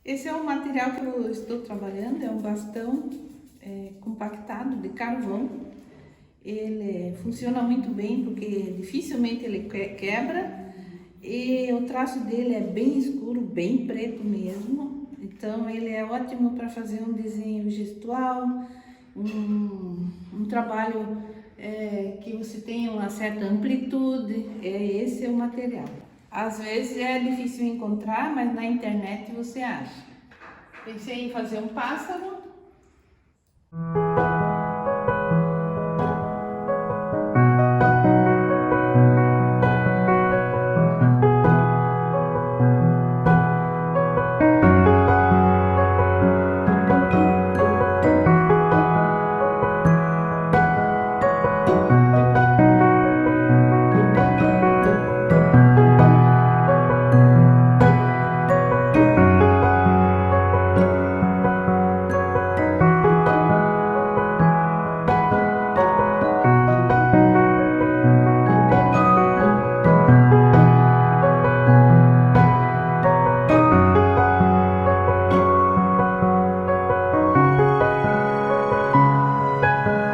Esse é o material que eu estou trabalhando, é um bastão compactado de carvão. Ele funciona muito bem porque dificilmente ele quebra e o traço dele é bem escuro, bem preto mesmo. Então ele é ótimo para fazer um desenho gestual, um trabalho que você tenha uma certa amplitude. Esse é o material. Às vezes é difícil encontrar, mas na internet você acha. Pensei em fazer um pássaro.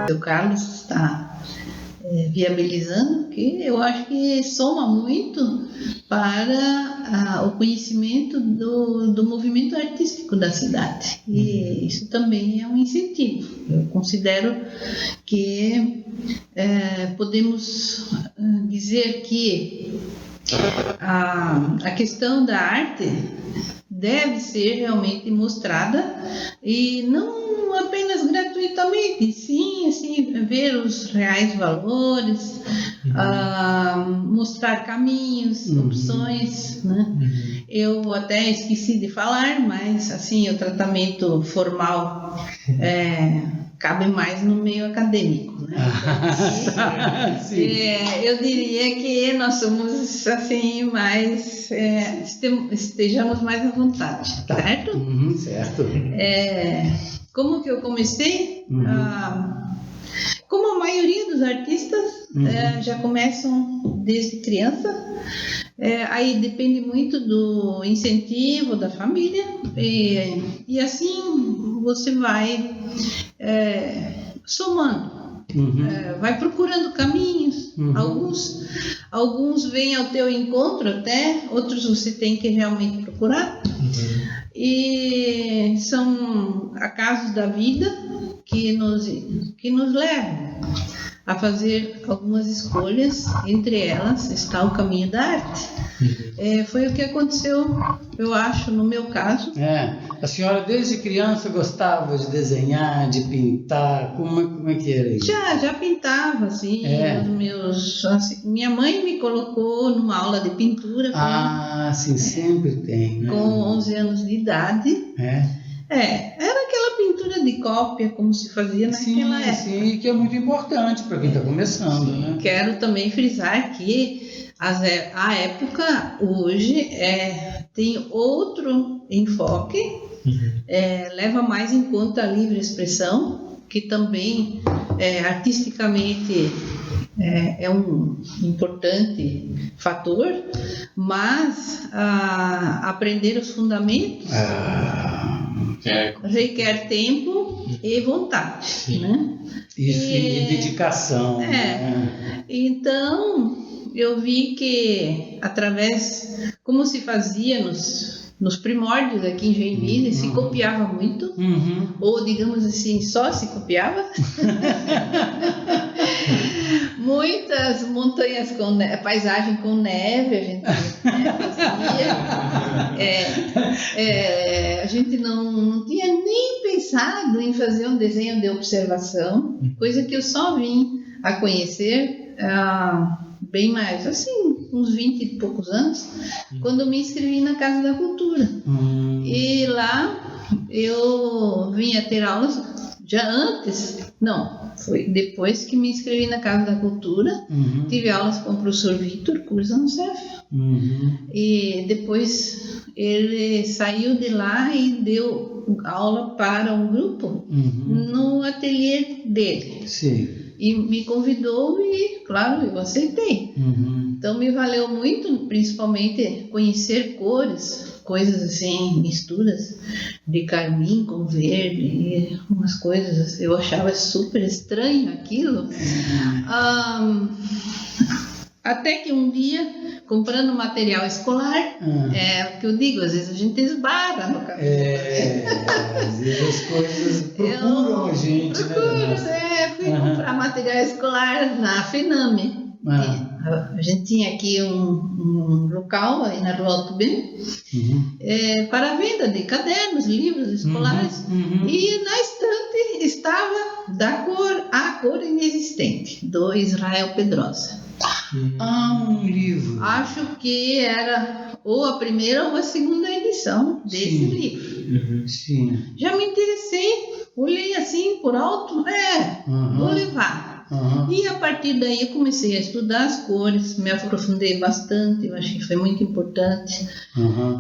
O Carlos está viabilizando, que eu acho que soma muito para o conhecimento do movimento artístico da cidade. E isso também é um incentivo. Eu considero que podemos dizer que a questão da arte deve ser realmente mostrada e não apenas gratuitamente, sim, assim, ver os reais valores, mostrar caminhos, opções, né? Eu até esqueci de falar, mas assim, o tratamento formal cabe mais no meio acadêmico, né? Eu diria que nós somos assim mais estejamos mais à vontade, certo? Certo. Como que eu comecei? Como a maioria dos artistas já começam desde criança, aí depende muito do incentivo da família e assim você vai somando. Vai procurando caminhos, alguns vêm ao teu encontro até, outros você tem que realmente procurar, e são acasos da vida que nos levam a fazer algumas escolhas, entre elas está o caminho da arte. Foi o que aconteceu, eu acho, no meu caso. A senhora desde criança gostava de desenhar, de pintar, como é que era isso? Já pintava, assim, assim, minha mãe me colocou numa aula de pintura. Sim, sempre tem, né? Com 11 anos de idade. Era aquela pintura de cópia, como se fazia naquela época. Sim, que é muito importante para quem está começando, né? Quero também frisar que a época hoje tem outro enfoque, leva mais em conta a livre expressão, que também artisticamente é um importante fator, mas aprender os fundamentos requer tempo e vontade, né? E dedicação. Então eu vi que através, como se fazia nos primórdios aqui em Joinville, se copiava muito, ou digamos assim, só se copiava. Muitas montanhas com paisagem com neve, a gente fazia. A gente não tinha nem pensado em fazer um desenho de observação, coisa que eu só vim a conhecer bem mais, assim, uns 20 e poucos anos, quando me inscrevi na Casa da Cultura. E lá eu vinha ter aulas já antes, foi depois que me inscrevi na Casa da Cultura, tive aulas com o professor Vitor Curzanceff, e depois ele saiu de lá e deu aula para um grupo no ateliê dele. Sim. E me convidou e, claro, eu aceitei. Então me valeu muito, principalmente, conhecer cores, coisas assim, misturas de carmim com verde, umas coisas, eu achava super estranho aquilo. Até que um dia, comprando material escolar, o que eu digo, às vezes a gente esbarra no caminho. Às vezes as coisas procuram a gente, Fui comprar material escolar na FENAME. A gente tinha aqui um local aí na Rua Alto Bem, para a venda de cadernos, livros escolares, e na estante estava A Cor Inexistente, do Israel Pedrosa. Um livro. Acho que era ou a primeira ou a segunda edição desse livro. Sim. Já me interessei, olhei assim por alto, vou levar. E a partir daí eu comecei a estudar as cores, me aprofundei bastante, eu achei que foi muito importante.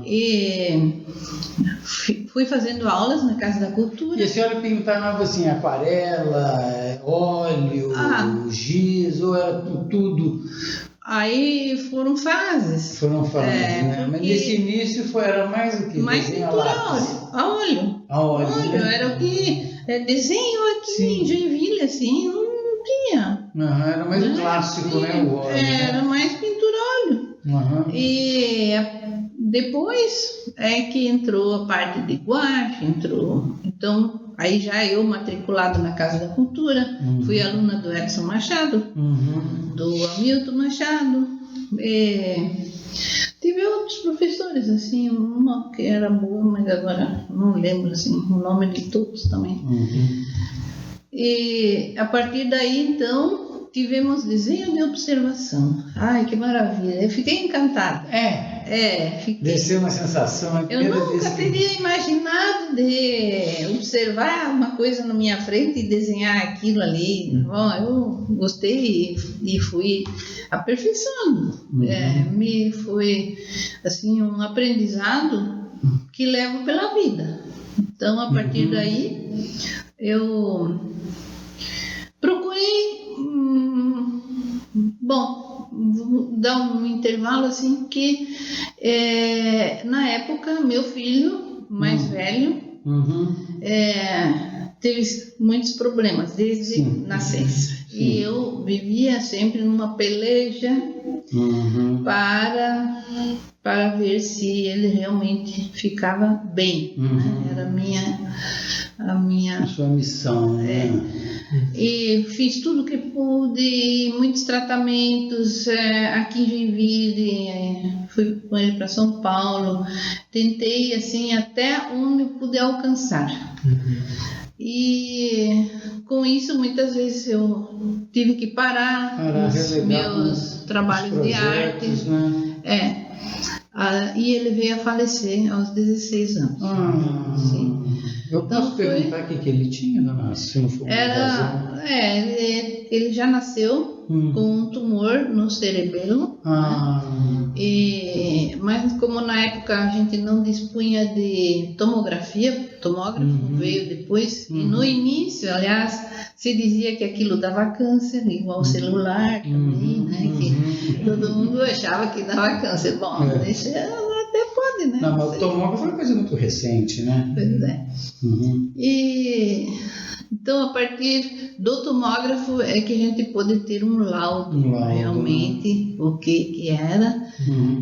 E fui fazendo aulas na Casa da Cultura. E a senhora pintava assim, aquarela, óleo, giz, ou era tudo? Aí foram fases. Né? Mas nesse início era mais o que? Mais pintura a óleo. Né? Era o que desenho aqui em Joinville, assim, não tinha. Era mais o clássico, né? O óleo. Era mais pintura a óleo. E depois é que entrou a parte de guache, então aí já eu matriculada na Casa da Cultura, fui aluna do Edson Machado, do Hamilton Machado, tive outros professores, assim, uma que era boa, mas agora não lembro assim, o nome de todos também. E a partir daí, então, tivemos desenho de observação. Ai, que maravilha, eu fiquei encantada. Fiquei. Desceu uma sensação. Eu nunca teria imaginado de observar uma coisa na minha frente e desenhar aquilo ali. Bom, eu gostei e fui aperfeiçoando. Foi assim um aprendizado que levo pela vida. Então, a partir daí, eu procurei. Vou dar um intervalo assim que na época meu filho mais velho teve muitos problemas desde nascença e eu vivia sempre numa peleja para ver se ele realmente ficava bem, né? Era a sua missão, né? E fiz tudo que pude, muitos tratamentos aqui em Joinville, fui com ele para São Paulo, tentei assim até onde eu pude alcançar. E com isso muitas vezes eu tive que parar os meus trabalhos de arte. Né? E ele veio a falecer aos 16 anos. Sim. Eu posso perguntar o que ele tinha, dona? Se não for ele já nasceu com um tumor no cerebelo. Mas como na época a gente não dispunha de tomógrafo veio depois. E no início, aliás, se dizia que aquilo dava câncer, igual o celular também, né? Que todo mundo achava que dava câncer. Bom, deixa... Até pode, né? Não, mas o tomógrafo foi uma coisa muito recente, né? Pois é. E então, a partir do tomógrafo é que a gente pôde ter um laudo realmente, o que era.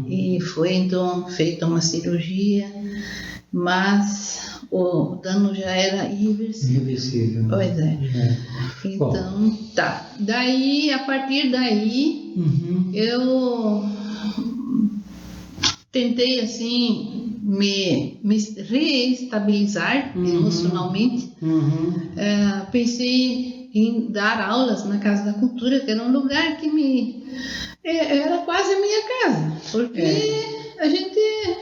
E foi então feita uma cirurgia, mas o dano já era irreversível. Pois é. Então, tá. Daí, a partir daí, eu tentei assim me reestabilizar emocionalmente. Pensei em dar aulas na Casa da Cultura, que era um lugar que era quase a minha casa, porque a gente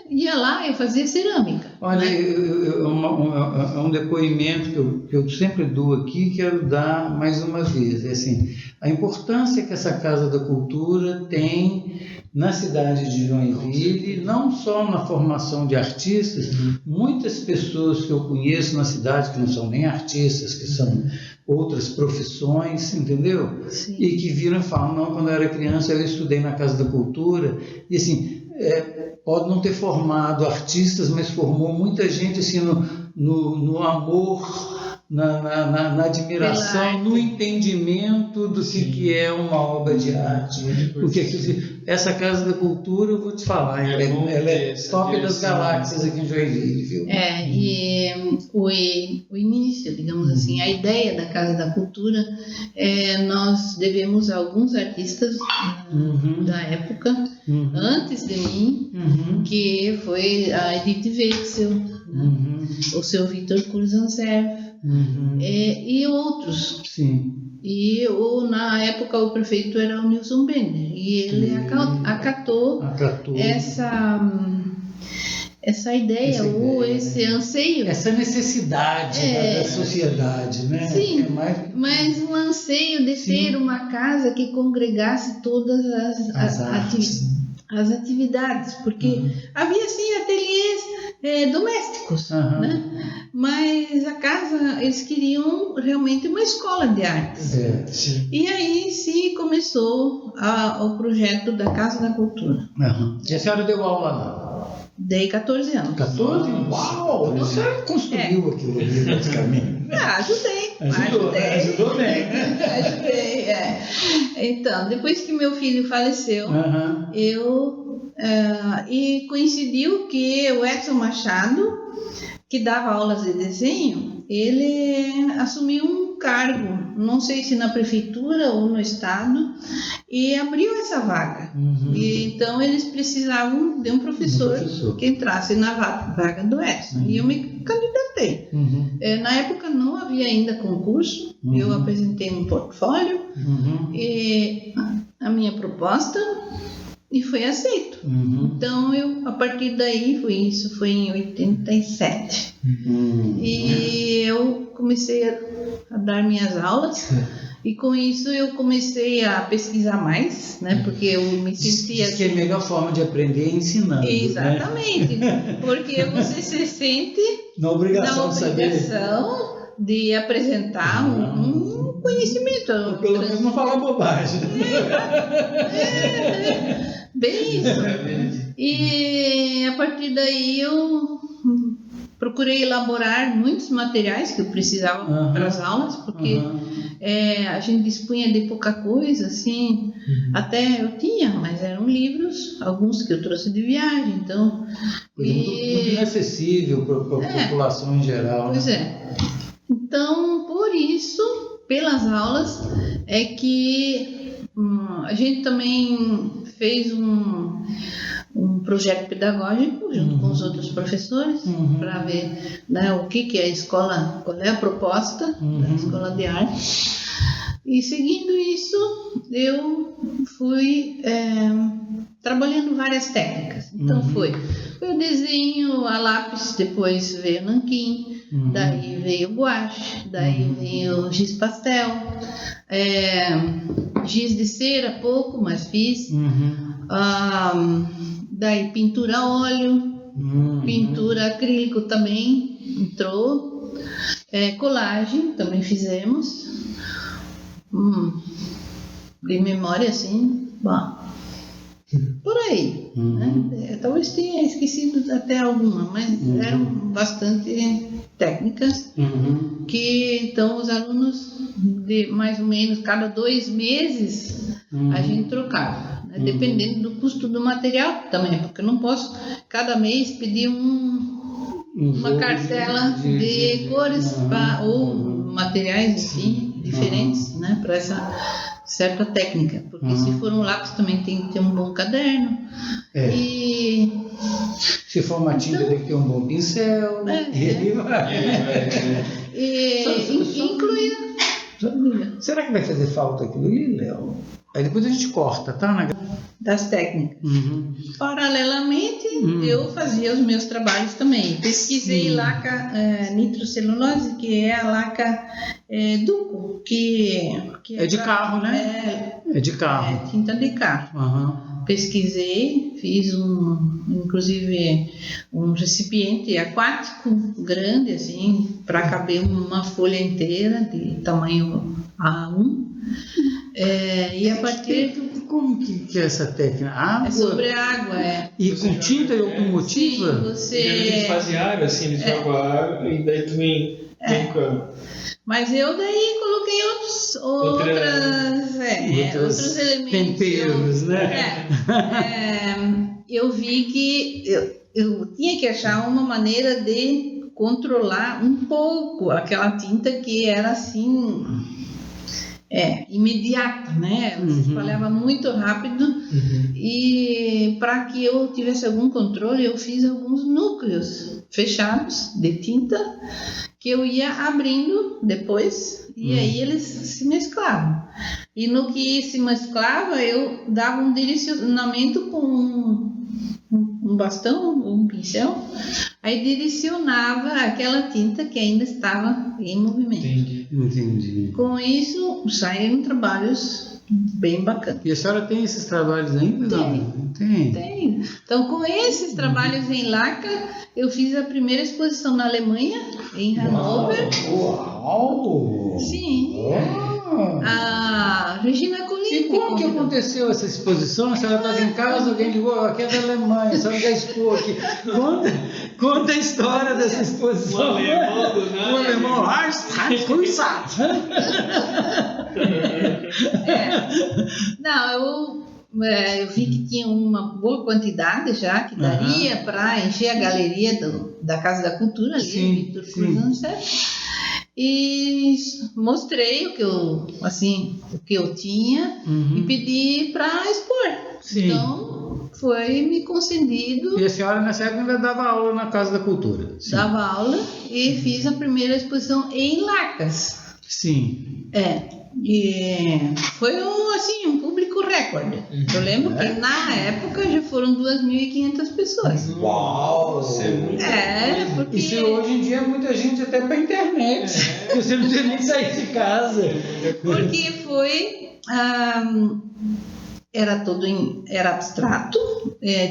ia lá e fazia cerâmica. Olha, é um depoimento que eu sempre dou aqui, quero dar mais uma vez. Assim, a importância que essa Casa da Cultura tem na cidade de Joinville, não só na formação de artistas, muitas pessoas que eu conheço na cidade que não são nem artistas, que são outras profissões, entendeu? Sim. E que viram e falam, não, quando eu era criança eu estudei na Casa da Cultura, e assim, pode não ter formado artistas, mas formou muita gente assim, no amor, na admiração, no entendimento do que é uma obra de arte. Porque essa Casa da Cultura, eu vou te falar, ela é top das galáxias aqui em Joinville, viu? E o início, digamos assim, a ideia da Casa da Cultura, nós devemos a alguns artistas da época, antes de mim, que foi a Edith Wetzel, o seu Victor Curzanserf, e outros. Sim. E na época o prefeito era o Nilson Bender, e ele acatou essa ideia, ou esse anseio. Essa necessidade da sociedade, né? Sim, mas um anseio de ter uma casa que congregasse todas as atividades, porque havia sim ateliês domésticos, né? Mas a casa, eles queriam realmente uma escola de artes. E aí sim começou o projeto da Casa da Cultura. E a senhora deu aula lá? Dei 14 anos. 14? Uau! Então você construiu aquilo ali praticamente. Ajudei. Ajudou bem. Ajudei, Então, depois que meu filho faleceu, e coincidiu que o Edson Machado, que dava aulas de desenho, ele assumiu um cargo, não sei se na prefeitura ou no estado, e abriu essa vaga. E, então eles precisavam de um professor que entrasse na vaga do Edson. E eu me candidatei. Na época não havia ainda concurso, eu apresentei um portfólio e a minha proposta, e foi aceito. Então a partir daí isso foi em 87. E eu comecei a dar minhas aulas, e com isso eu comecei a pesquisar mais, né? Porque eu me sentia que é a melhor forma de aprender é ensinando. Exatamente, né? Porque você se sente na obrigação de apresentar um conhecimento. Ou pelo menos não falar bobagem. Bem isso. E a partir daí eu procurei elaborar muitos materiais que eu precisava para as aulas, porque a gente dispunha de pouca coisa, assim, até eu tinha, mas eram livros, alguns que eu trouxe de viagem, então... Muito inacessível para a população em geral. Pois Então, por isso, pelas aulas, é que a gente também fez um projeto pedagógico junto com os outros professores para ver, né, o que é a escola, qual é a proposta da escola de arte. E seguindo isso, eu fui trabalhando várias técnicas. Então foi o desenho a lápis, depois veio nanquim, daí veio guache, daí veio giz pastel, giz de cera pouco, mas fiz. Daí pintura a óleo, pintura acrílico também entrou, colagem também fizemos. De memória assim, bom, por aí, né? Talvez tenha esquecido até alguma, mas eram bastante técnicas que então os alunos, de mais ou menos cada 2 meses, a gente trocava, né? Dependendo do custo do material também, porque eu não posso cada mês pedir uma cartela de cores ou materiais assim diferentes, né, para essa certa técnica, porque se for um lápis também tem que ter um bom caderno, e se for uma tinta tem que ter um bom pincel, incluir. Será que vai fazer falta aquilo ali, Léo? Aí depois a gente corta, tá? Das técnicas. Paralelamente, eu fazia os meus trabalhos também. Pesquisei laca nitrocelulose, que é a laca Duco, que é de carro, né? É de carro. Tinta de carro. Pesquisei, fiz inclusive um recipiente aquático grande, assim, para caber uma folha inteira de tamanho A1. E a partir como que é essa técnica? Água? É sobre água, E Você com tinta e automotiva? Sim, você... Geralmente eles fazem água, assim, eles jogam a água e daí tu vem com a... Mas eu daí coloquei outros elementos. Temperos, né? Eu vi que eu tinha que achar uma maneira de controlar um pouco aquela tinta que era assim imediata, né? Ela se espalhava muito rápido e para que eu tivesse algum controle eu fiz alguns núcleos fechados de tinta que eu ia abrindo depois e aí eles se mesclavam. E no que se mesclava eu dava um direcionamento com um bastão, um pincel, aí direcionava aquela tinta que ainda estava em movimento. Entendi. Com isso saíram trabalhos bem bacanas. E a senhora tem esses trabalhos ainda? Tem. Então, com esses trabalhos em laca, eu fiz a primeira exposição na Alemanha, em Hannover. Uau! Sim. Uau. A Regina Colin. E como que aconteceu essa exposição? A senhora estava em casa, alguém ligou, aqui é da Alemanha, a senhora já expôs aqui. Conta a história dessa exposição. O alemão Não, eu vi que tinha uma boa quantidade já, que daria para encher a galeria da Casa da Cultura ali, Victor Cruz. E mostrei o que eu tinha e pedi para expor. Sim. Então foi me concedido. E a senhora nessa época ainda dava aula na Casa da Cultura? Sim. Dava aula e fiz a primeira exposição em lacas. Sim. E foi um público recorde. Eu lembro que na época já foram 2.500 pessoas. Uau! Porque... Isso hoje em dia é muita gente até para internet. Você não tem nem que sair de casa. Porque foi... era abstrato,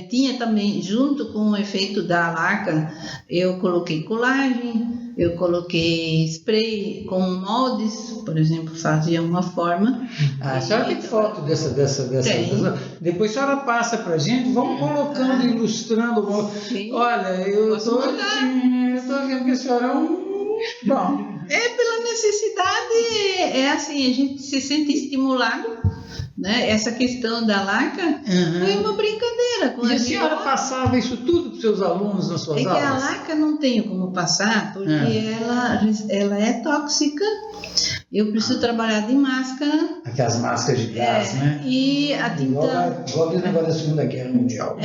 tinha também, junto com o efeito da laca, eu coloquei colagem, eu coloquei spray com moldes, por exemplo, fazia uma forma. A senhora tem foto dessa. Depois a senhora passa pra gente, vamos colocando, ilustrando. Sim. Olha, eu estou vendo que a senhora é Bom. Pela necessidade, a gente se sente estimulado. Né? Essa questão da laca foi uma brincadeira. E a senhora passava isso tudo para os seus alunos nas suas aulas? É que a laca não tenho como passar, porque ela é tóxica. Eu preciso trabalhar de máscara. Aquelas máscaras de gás, né? E a tinta... Igual o negócio da Segunda Guerra Mundial.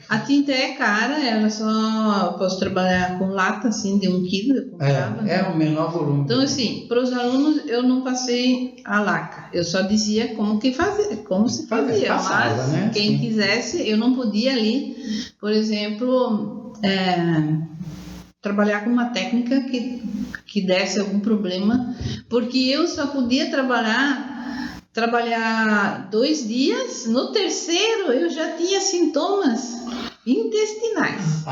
A tinta é cara, ela só posso trabalhar com lata, assim, de 1 quilo, eu comprava. É o menor volume. Então, assim, para os alunos eu não passei a laca, eu só dizia como se fazia, passava, mas né? quem quisesse, eu não podia ali, por exemplo, trabalhar com uma técnica que desse algum problema, porque eu só podia trabalhar 2 dias, no terceiro eu já tinha sintomas intestinais.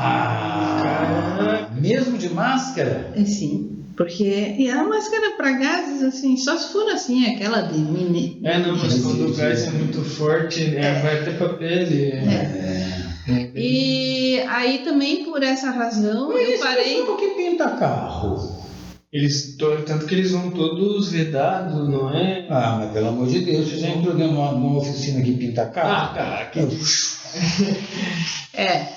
Mesmo de máscara? Sim, porque a máscara para gases, assim, só se for assim, aquela de mini. Mas quando o gás é muito forte, vai até pra pele. E aí também por essa razão eu parei. Por que pinta carro? Tanto que eles vão todos vedados, não é? Mas pelo amor de Deus, você já entrou numa oficina que pinta carro?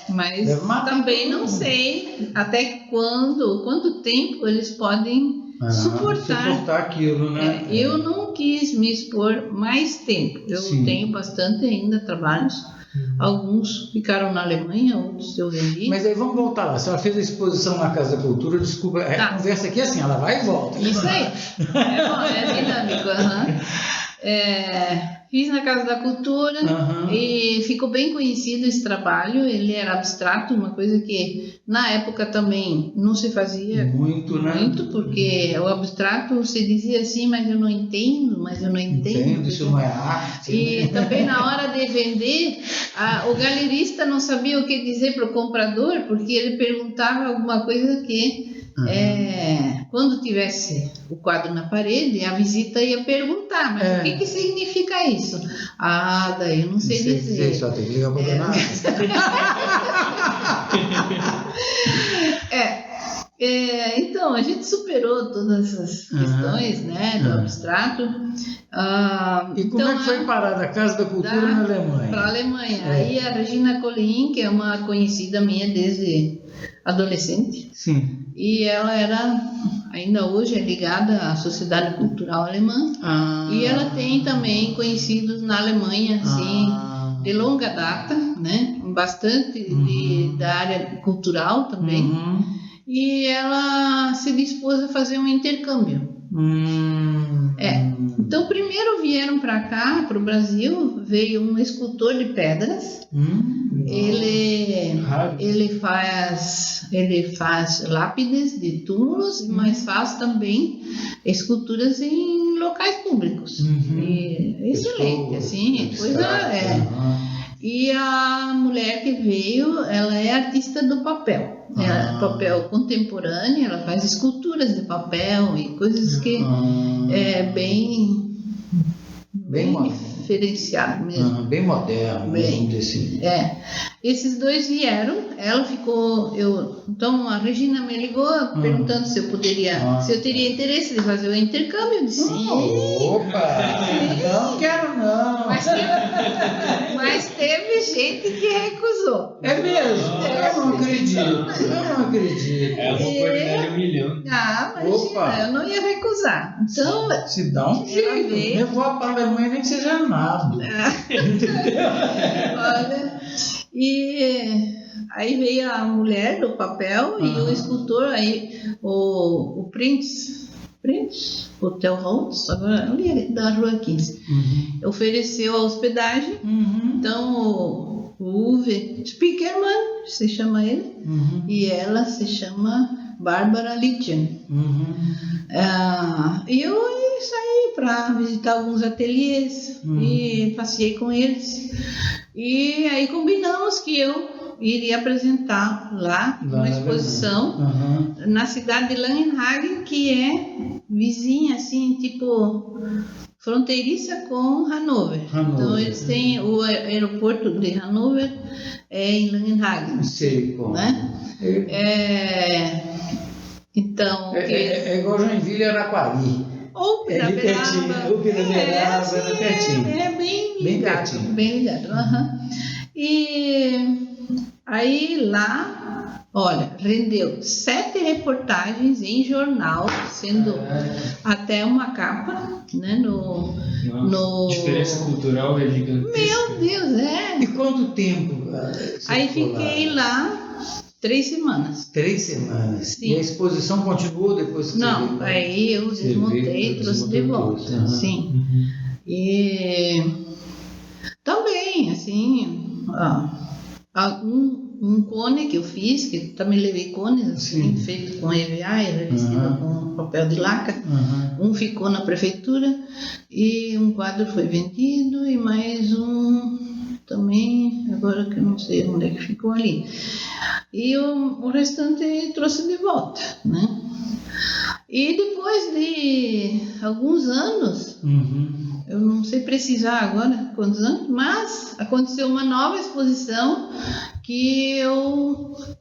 Mas também não sei até quanto tempo eles podem suportar aquilo, né? Eu não quis me expor mais tempo. Eu tenho bastante ainda trabalhos. Alguns ficaram na Alemanha, outros eu vendi. Mas aí vamos voltar lá. A senhora fez a exposição na Casa da Cultura, desculpa, a conversa aqui é assim, ela vai e volta. Isso aí. É dinâmico. Fiz na Casa da Cultura e ficou bem conhecido esse trabalho. Ele era abstrato, uma coisa que na época também não se fazia muito, porque o abstrato se dizia assim, mas eu não entendo. Isso não é arte. E também na hora de vender, o galerista não sabia o que dizer para o comprador, porque ele perguntava alguma coisa que Quando tivesse o quadro na parede, a visita ia perguntar, mas o que significa isso? Daí eu não sei dizer. Só tem que ligar para o danado. Então, a gente superou todas essas questões, né, do abstrato. E como então, é que foi parar da Casa da Cultura na Alemanha? Para a Alemanha. Aí a Regina Colin, que é uma conhecida minha desde adolescente. Sim. E ela ainda hoje é ligada à Sociedade Cultural Alemã. E ela tem também conhecidos na Alemanha, assim, de longa data, né? Bastante da área cultural também. E ela se dispôs a fazer um intercâmbio. Então, primeiro vieram para cá, para o Brasil, veio um escultor de pedras. Ele faz lápides de túmulos, mas faz também esculturas em locais públicos. E excelente, assim, E a mulher que veio, ela é artista do papel. Papel contemporâneo, ela faz esculturas de papel e coisas que é bem diferenciado mesmo. Bem moderno, vamos dizer assim. Esses dois vieram, ela ficou. Então a Regina me ligou perguntando se eu teria interesse de fazer o intercâmbio. Eu disse sim. Não quero não. Mas teve gente que recusou. É mesmo? Eu não acredito. Ela foi de 1 milhão. Imagina, eu não ia recusar. Então, se dá um jeito. Eu vou para a Alemanha nem que seja nada. Olha, e aí veio a mulher do papel e o escultor, aí o Prince Hotel Holtz, agora ali da Rua 15, ofereceu a hospedagem. Então o Uwe Spiekermann, se chama ele, e ela se chama Barbara Litjen. E eu saí para visitar alguns ateliês e passei com eles. E aí combinamos que eu iria apresentar lá uma exposição na cidade de Langenhagen, que é vizinha, assim, tipo fronteiriça com Hannover. Então eles têm o aeroporto de Hannover em Langenhagen. Sei como. Né? Então é igual Joinville e Araquari. Ou Piraberaba. É bem ligado. Bem ligado. E aí lá, olha, rendeu 7 reportagens em jornal, sendo até uma capa, né, A diferença cultural é gigantesca. Meu Deus, E quanto tempo? Aí fiquei lá 3 semanas. 3 semanas? Sim. E a exposição continuou depois que Não, aí eu desmontei e trouxe de volta. Sim. E também, assim, um cone que eu fiz, que também levei cones, assim, feito com EVA e revestido com papel de laca. Um ficou na prefeitura e um quadro foi vendido e mais um também, agora que eu não sei onde é que ficou ali. E o restante trouxe de volta, né? E depois de alguns anos, eu não sei precisar agora quantos anos, mas aconteceu uma nova exposição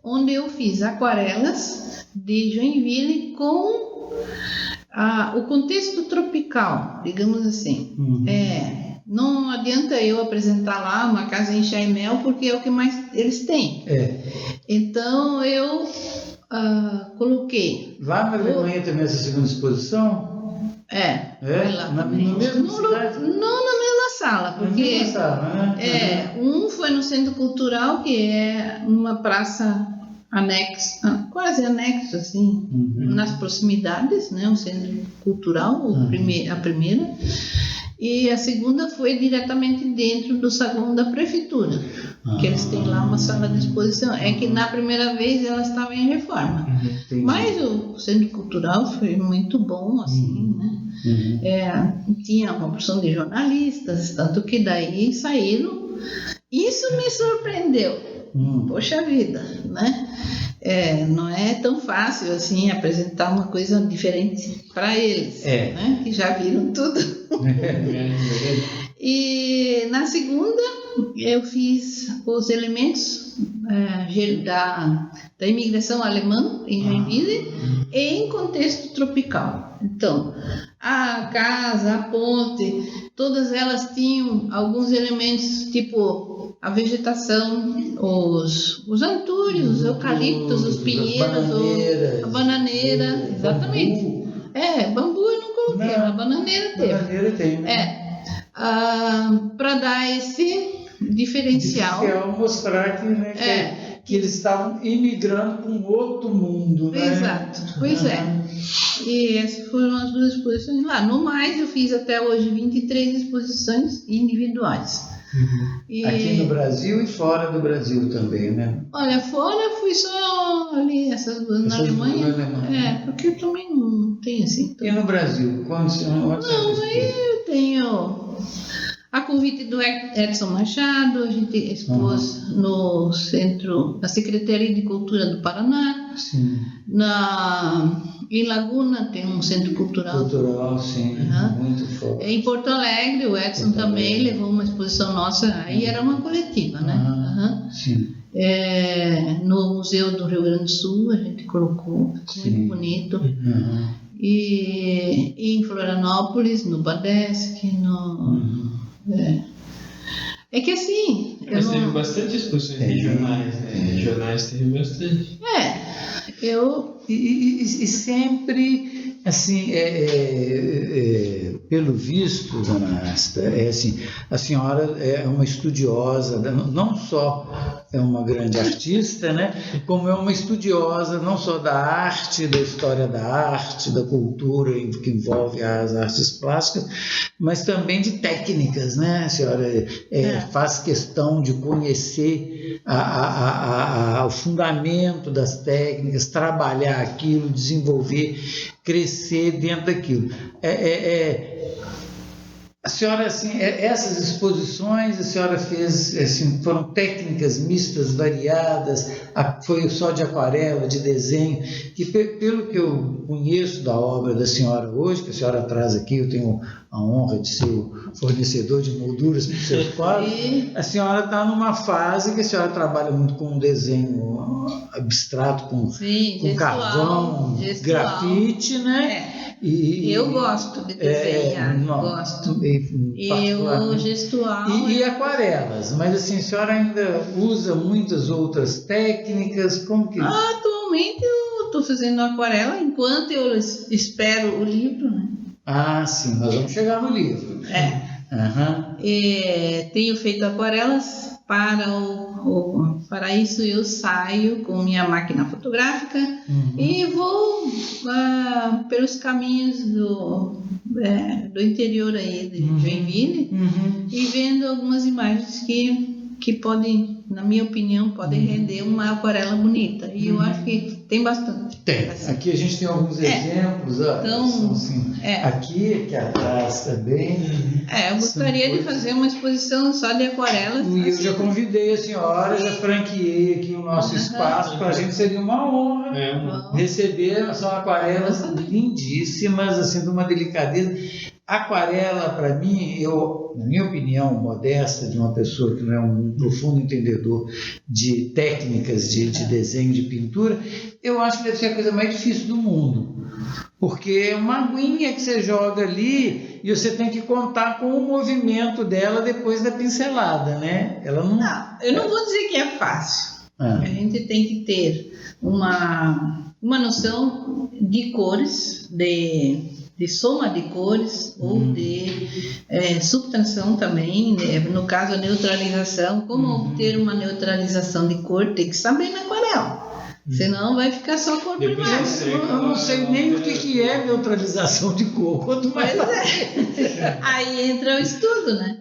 onde eu fiz aquarelas de Joinville com o contexto tropical, digamos assim. Não adianta eu apresentar lá uma casa em Chaimel, porque é o que mais eles têm. Então eu coloquei. Lá na Alemanha também essa segunda exposição? Foi lá na mesma cidade? Não na mesma sala, porque um foi no Centro Cultural, que é uma praça anexa, quase anexo, assim, nas proximidades, né? Um centro cultural, a primeira. E a segunda foi diretamente dentro do saguão da prefeitura, que eles têm lá uma sala de exposição. É que na primeira vez ela estava em reforma. Mas o centro cultural foi muito bom, assim, né? Tinha uma porção de jornalistas, tanto que daí saíram. Isso me surpreendeu. Poxa vida, né? não é tão fácil assim apresentar uma coisa diferente para eles, né? Que já viram tudo. E na segunda eu fiz os elementos da imigração alemã em Joinville em contexto tropical. Então, a casa, a ponte, todas elas tinham alguns elementos, tipo a vegetação, os antúrios, os eucaliptos, os pinheiros, a bananeira, exatamente. Bambu eu não coloquei, a bananeira teve. Bananeira tem, né? Para dar esse diferencial. Mostrar que eles estavam imigrando para um outro mundo, né? Exato, pois E essas foram as 2 exposições lá. No mais, eu fiz até hoje 23 exposições individuais. Aqui no Brasil e fora do Brasil também, né? Olha, fora fui só ali, essas 2 na Alemanha. Porque eu também não tenho assim. E no Brasil? Aí eu tenho a convite do Edson Machado, a gente expôs no centro, na Secretaria de Cultura do Paraná. Sim. Em Laguna tem um centro cultural. Cultural, sim, muito forte. Em Porto Alegre, o Edson também levou uma exposição nossa, aí era uma coletiva, né? Sim. No Museu do Rio Grande do Sul a gente colocou, muito bonito. E em Florianópolis, no Badesc, É que assim... Mas teve bastante exposições regionais, né? Regionais teve bastante. E sempre, assim, pelo visto, dona Asta, assim, a senhora é uma estudiosa, não só é uma grande artista, né, como é uma estudiosa não só da arte, da história da arte, da cultura que envolve as artes plásticas, mas também de técnicas, né? A senhora faz questão de conhecer o fundamento das técnicas, trabalhar aquilo, desenvolver, crescer dentro daquilo. A senhora, assim, essas exposições a senhora fez, assim, foram técnicas mistas, variadas, foi só de aquarela, de desenho, que pelo que eu conheço da obra da senhora hoje, que a senhora traz aqui, eu tenho a honra de ser o fornecedor de molduras para os seus quadros, a senhora está numa fase que a senhora trabalha muito com um desenho abstrato, com gestual, carvão, grafite, né? Eu gosto de desenhar, gosto. Eu gestual. E aquarelas, mas assim, a senhora ainda usa muitas outras técnicas? Como que... Atualmente eu estou fazendo aquarela enquanto eu espero o livro, né? Sim, nós vamos chegar no livro. Tenho feito aquarelas para isso eu saio com minha máquina fotográfica e vou pelos caminhos do interior aí de Joinville e vendo algumas imagens que podem, na minha opinião, podem render uma aquarela bonita. E eu acho que tem bastante. Tem. Assim. Aqui a gente tem alguns exemplos. Então, assim, aqui atrás também. Eu gostaria de fazer uma exposição só de aquarelas. E eu já convidei a senhora, já franqueei aqui o nosso espaço. Para a gente seria uma honra receber. São aquarelas lindíssimas, assim, de uma delicadeza. Aquarela, para mim, na minha opinião modesta, de uma pessoa que não é um profundo entendedor de técnicas de desenho, de pintura, eu acho que deve ser a coisa mais difícil do mundo. Porque é uma aguinha que você joga ali e você tem que contar com o movimento dela depois da pincelada, né? Ela não... eu não vou dizer que é fácil. A gente tem que ter uma noção de cores, de soma de cores ou de subtração também, né? No caso a neutralização, como obter uma neutralização de cor, tem que saber na aquarela, senão vai ficar só cor primária. Eu não sei nem o que é neutralização de cor, quanto mais... Aí entra o estudo, né?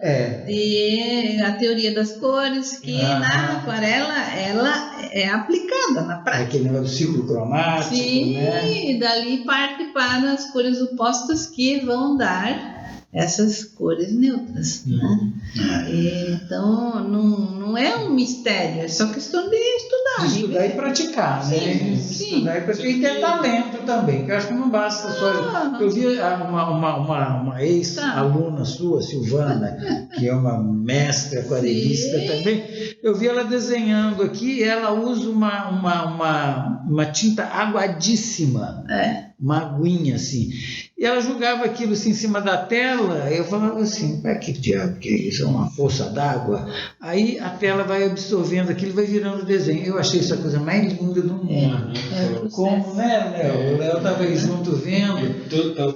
E a teoria das cores, que na aquarela ela é aplicada na prática. Aquele negócio do ciclo cromático, Sim, né? e dali parte para as cores opostas que vão dar essas cores neutras. Né? Então, não é um mistério, é só questão de estudar. De estudar e praticar, né? Sim. Estudar e praticar. E ter talento também, porque eu acho que não basta só. Eu vi uma ex-aluna sua, Silvana, que é uma mestra aquarelista também. Eu vi ela desenhando aqui, ela usa uma tinta aguadíssima. Uma aguinha assim, e ela jogava aquilo assim em cima da tela. Eu falava assim, que diabo que é isso? É uma poça d'água? Aí a tela vai absorvendo aquilo, vai virando desenho. Eu achei isso a coisa mais linda do mundo. Como, né, Léo? O Léo estava aí junto vendo.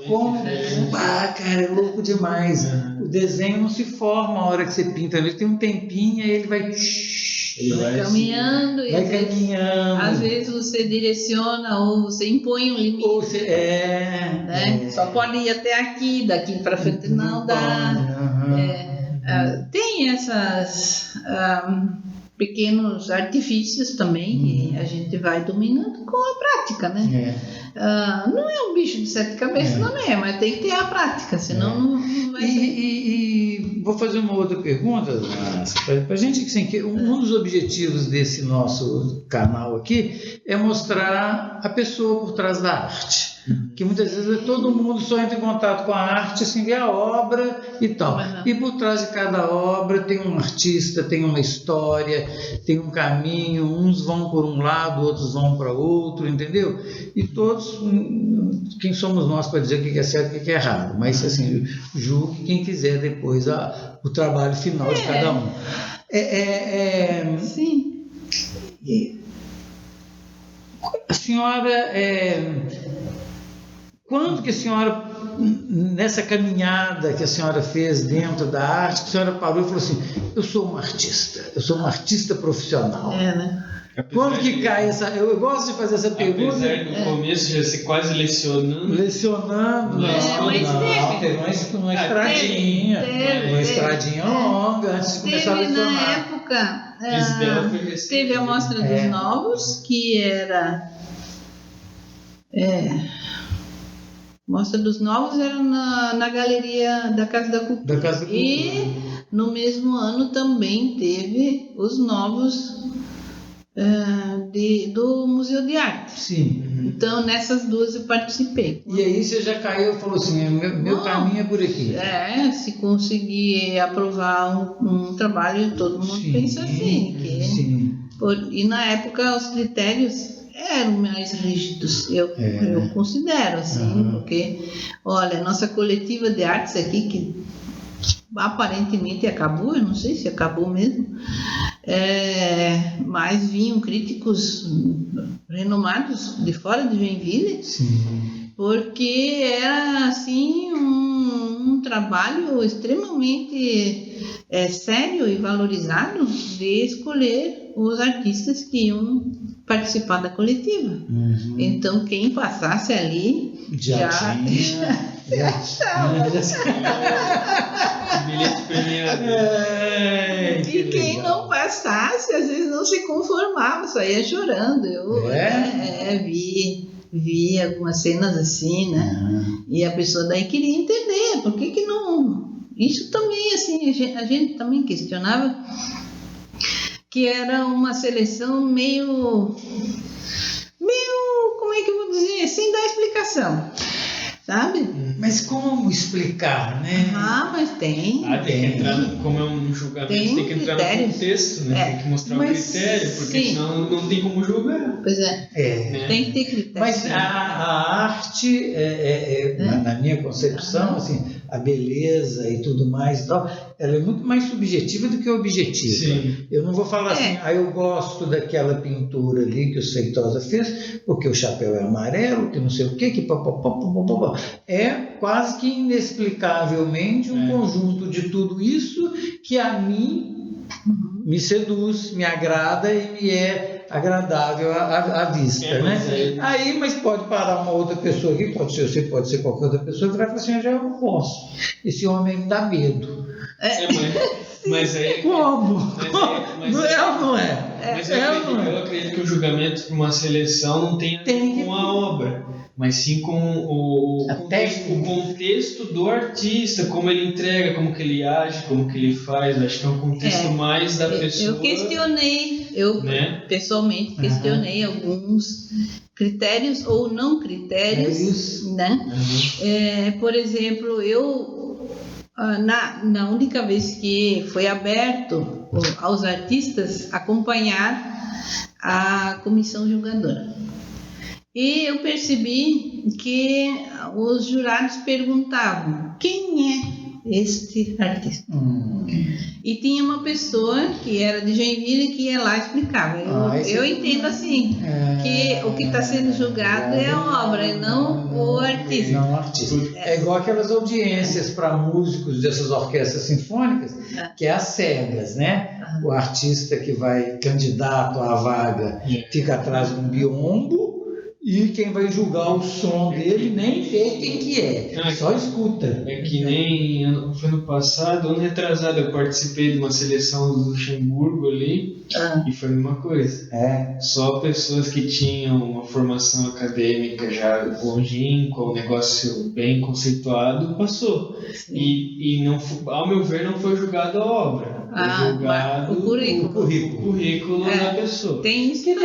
Como, cara, é louco demais. O desenho não se forma a hora que você pinta, ele tem um tempinho e ele vai caminhando. Vai caminhando. Às vezes você direciona ou você impõe um limite. Ou você, né? Só pode ir até aqui, daqui para frente não dá. Tem essas pequenos artifícios também que a gente vai dominando com a prática, né? Não é um bicho de 7 cabeças, não é, mas tem que ter a prática, senão não vai ser. E vou fazer uma outra pergunta, para a gente, assim, que um dos objetivos desse nosso canal aqui é mostrar a pessoa por trás da arte. Que muitas vezes todo mundo só entra em contato com a arte, assim, vê a obra e tal. E por trás de cada obra tem um artista, tem uma história, tem um caminho, uns vão por um lado, outros vão para outro, entendeu? E todos, quem somos nós para dizer o que é certo e o que é errado? Mas, assim, julgue quem quiser depois o trabalho final de cada um. Sim. A senhora... Quando que a senhora, nessa caminhada que a senhora fez dentro da arte, que a senhora parou e falou assim, eu sou uma artista profissional? Né? Quando que cai essa... Eu gosto de fazer essa pergunta. Apesar do começo já ser quase lecionando. Teve uma estradinha. Uma estradinha longa antes de começar a lecionar. Na época, teve a Mostra dos Novos, que era... Mostra dos Novos era na Galeria da Casa da Cultura. E no mesmo ano também teve os Novos do Museu de Arte. Sim. Então nessas duas eu participei. E aí você já caiu e falou assim, meu caminho é por aqui. Se conseguir aprovar um trabalho, todo mundo pensa assim. E na época os critérios eram mais rígidos, eu considero assim, porque, olha, nossa coletiva de artes aqui, que aparentemente acabou, eu não sei se acabou mesmo, mas vinham críticos renomados de fora de Joinville, porque era assim um trabalho extremamente sério e valorizado de escolher os artistas que iam participar da coletiva. Então quem passasse ali já estava. Bilhete premiado. E quem não passasse, às vezes não se conformava, só ia chorando. Eu vi algumas cenas assim, né? E a pessoa daí queria entender por que não. Isso também, assim, a gente também questionava que era uma seleção meio, como é que eu vou dizer, sem dar explicação, sabe? Mas como explicar, né? Mas tem. Tem que entrar, como é um julgamento, tem que entrar no contexto, né? Tem que mostrar o critério, porque senão não tem como julgar. Pois tem que ter critério. Mas a arte, na minha concepção, assim, a beleza e tudo mais e tal, ela é muito mais subjetiva do que objetiva. Eu não vou falar assim, eu gosto daquela pintura ali que o Feitosa fez, porque o chapéu é amarelo, que não sei o quê, que é quase que inexplicavelmente um conjunto de tudo isso que a mim me seduz, me agrada e me é agradável à vista, né? Mas pode parar uma outra pessoa aqui, pode ser você, pode ser qualquer outra pessoa, que vai falar assim, eu já não posso. Esse homem me dá medo. Mas aí... Como? Mas eu acredito que o julgamento para uma seleção não tem a ver com a obra. mas sim com o contexto do artista, como ele entrega, como que ele age, como que ele faz. Eu acho que é um contexto mais da pessoa. Pessoalmente questionei alguns critérios ou não critérios, né? Por exemplo, na única vez que foi aberto aos artistas acompanhar a comissão julgadora, e eu percebi que os jurados perguntavam: quem é este artista? E tinha uma pessoa que era de Joinville que ia lá e explicava. Eu entendo assim, que o que está sendo julgado é a obra e não o artista. Não o artista. É igual aquelas audiências para músicos dessas orquestras sinfônicas, que é às cegas, né? O artista que vai candidato à vaga fica atrás de um biombo, e quem vai julgar o som dele nem vê quem que é, só escuta. É que nem foi no passado, ano retrasado, eu participei de uma seleção do Luxemburgo ali, e foi a mesma coisa. Só pessoas que tinham uma formação acadêmica já longínqua, um negócio bem conceituado, passou. E não, ao meu ver, não foi julgada a obra. Foi julgado o currículo da pessoa. Tem isso que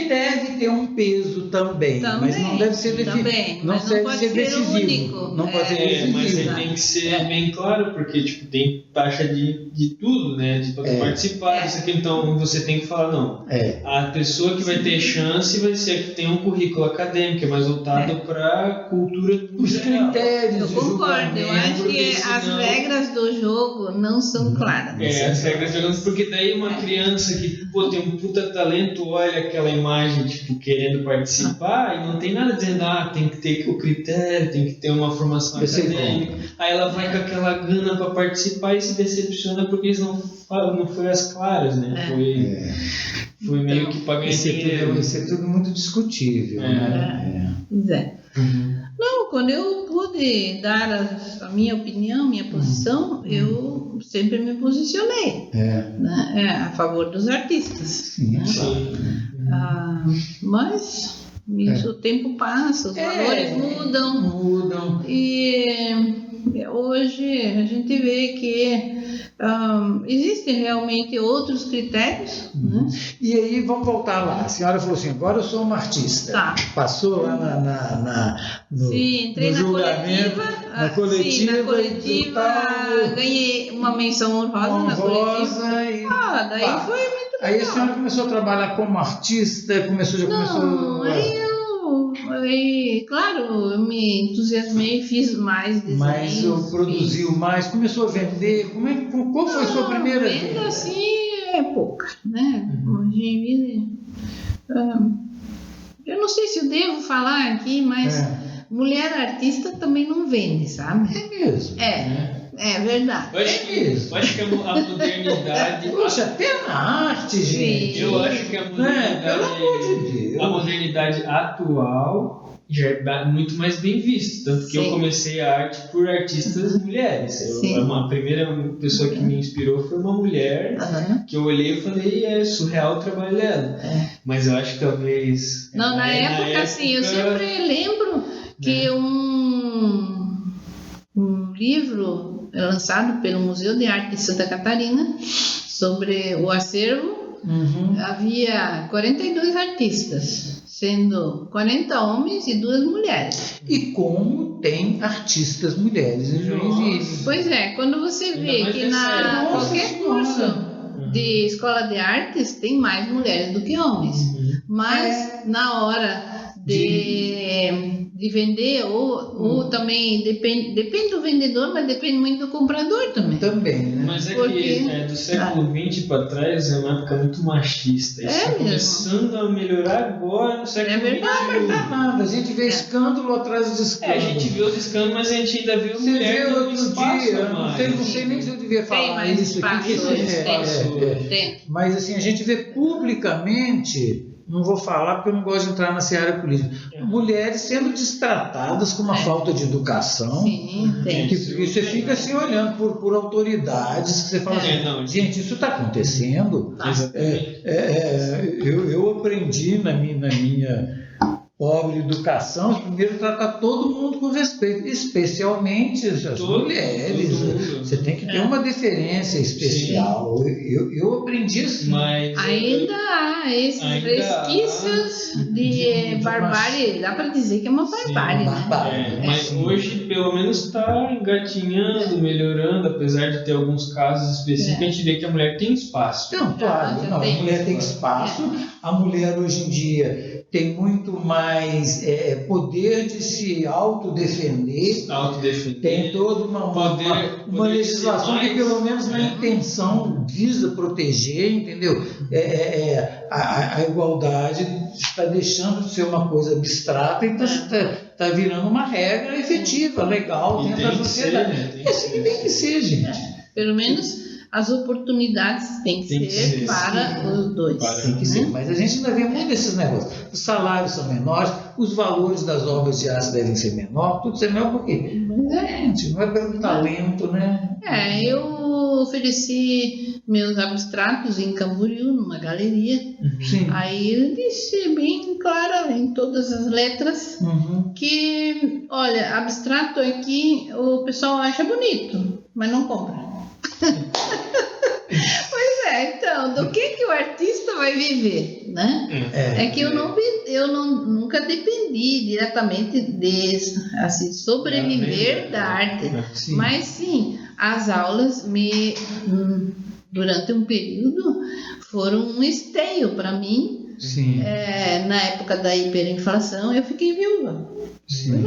deve ter um peso também, mas não deve ser decisivo. Não pode ser decisivo. Não pode ser decisivo. Mas ele tem que ser bem claro, porque tipo, tem taxa de tudo, né? De poder participar. Isso aqui, então você tem que falar, não. A pessoa que vai ter chance vai ser a que tem um currículo acadêmico, mais voltado para a cultura. Os critérios. Eu concordo. Eu acho que as regras do jogo não são claras. As regras do jogo, porque daí uma criança que tem um puta talento olha aquela imagem, tipo, querendo participar e não tem nada dizendo, tem que ter o critério, tem que ter uma formação acadêmica. Aí ela vai com aquela gana para participar e se decepciona porque eles não foi às claras, né? Foi meio que para ganhar dinheiro. Isso é tudo muito discutível, né? Não, quando eu pude dar a minha opinião, minha posição, eu sempre me posicionei a favor dos artistas. Mas o tempo passa, os valores mudam. E hoje a gente vê que existem realmente outros critérios. Né? E aí, vamos voltar lá. A senhora falou assim, agora eu sou uma artista. Passou lá no julgamento, na coletiva, ganhei uma menção honrosa na coletiva. Daí foi muito legal. Aí a senhora começou a trabalhar como artista, claro, eu me entusiasmei, fiz mais desenhos. Mas eu produziu mais, começou a vender. Qual foi a sua primeira venda? Assim, é pouca, né? Eu não sei se eu devo falar aqui, mas mulher artista também não vende, sabe? É mesmo. É verdade. Eu acho que a modernidade. Poxa, até na arte, gente. Eu acho que a modernidade. Pelo amor de Deus. A modernidade atual já é muito mais bem vista. Tanto que eu comecei a arte por artistas mulheres. A primeira pessoa que me inspirou foi uma mulher que eu olhei e falei, é surreal o trabalho dela. Mas eu acho que talvez. Na época, assim, eu sempre lembro que um livro lançado pelo Museu de Arte de Santa Catarina sobre o acervo, havia 42 artistas, sendo 40 homens e 2 mulheres. E como tem artistas mulheres em Joinville. Pois é, quando você vê que qualquer curso de escola de artes tem mais mulheres do que homens, mas na hora de vender ou também depende do vendedor, mas depende muito do comprador também, né? Mas que do século XX para trás é uma época muito machista. Isso está começando a melhorar agora no século XXI. A gente vê escândalo atrás de escândalo. A gente vê os escândalos, mas a gente ainda vê o mulher no espaço a mais. Não sei nem se eu devia falar isso aqui. Mas assim, a gente vê publicamente. Não vou falar porque eu não gosto de entrar na seara política. Mulheres sendo destratadas com uma falta de educação. Que você fica assim olhando por autoridades que você fala assim, gente, isso está acontecendo. Eu aprendi na minha pobre, educação, primeiro tratar todo mundo com respeito, especialmente as mulheres. Você tem que ter uma deferência especial. Eu aprendi assim. Mas ainda há esses resquícios de barbárie. Dá para dizer que é uma barbárie, né? Mas hoje, pelo menos, está engatinhando, melhorando, apesar de ter alguns casos específicos, a gente vê que a mulher tem espaço. Não, claro, a mulher tem espaço. A mulher hoje em dia tem muito mais poder de se autodefender. Tem toda uma legislação que, pelo menos na intenção, visa proteger, entendeu? A igualdade está deixando de ser uma coisa abstrata e está virando uma regra efetiva, legal dentro da sociedade. É assim que tem que ser, gente. Pelo menos as oportunidades têm que ser para os dois. Tem que ser, mas a gente ainda vê muito desses negócios. Os salários são menores, os valores das obras de arte devem ser menores, tudo ser menor por quê? Gente, não é pelo talento, né? Eu ofereci meus abstratos em Camboriú, numa galeria. Sim. Aí ele disse bem claro, em todas as letras, que, olha, abstrato aqui o pessoal acha bonito, mas não compra. Pois então, do que o artista vai viver, né? É que eu nunca dependi diretamente de assim, sobreviver da arte, mas sim, as aulas durante um período foram um esteio para mim. Sim. Na época da hiperinflação eu fiquei viúva. Sim.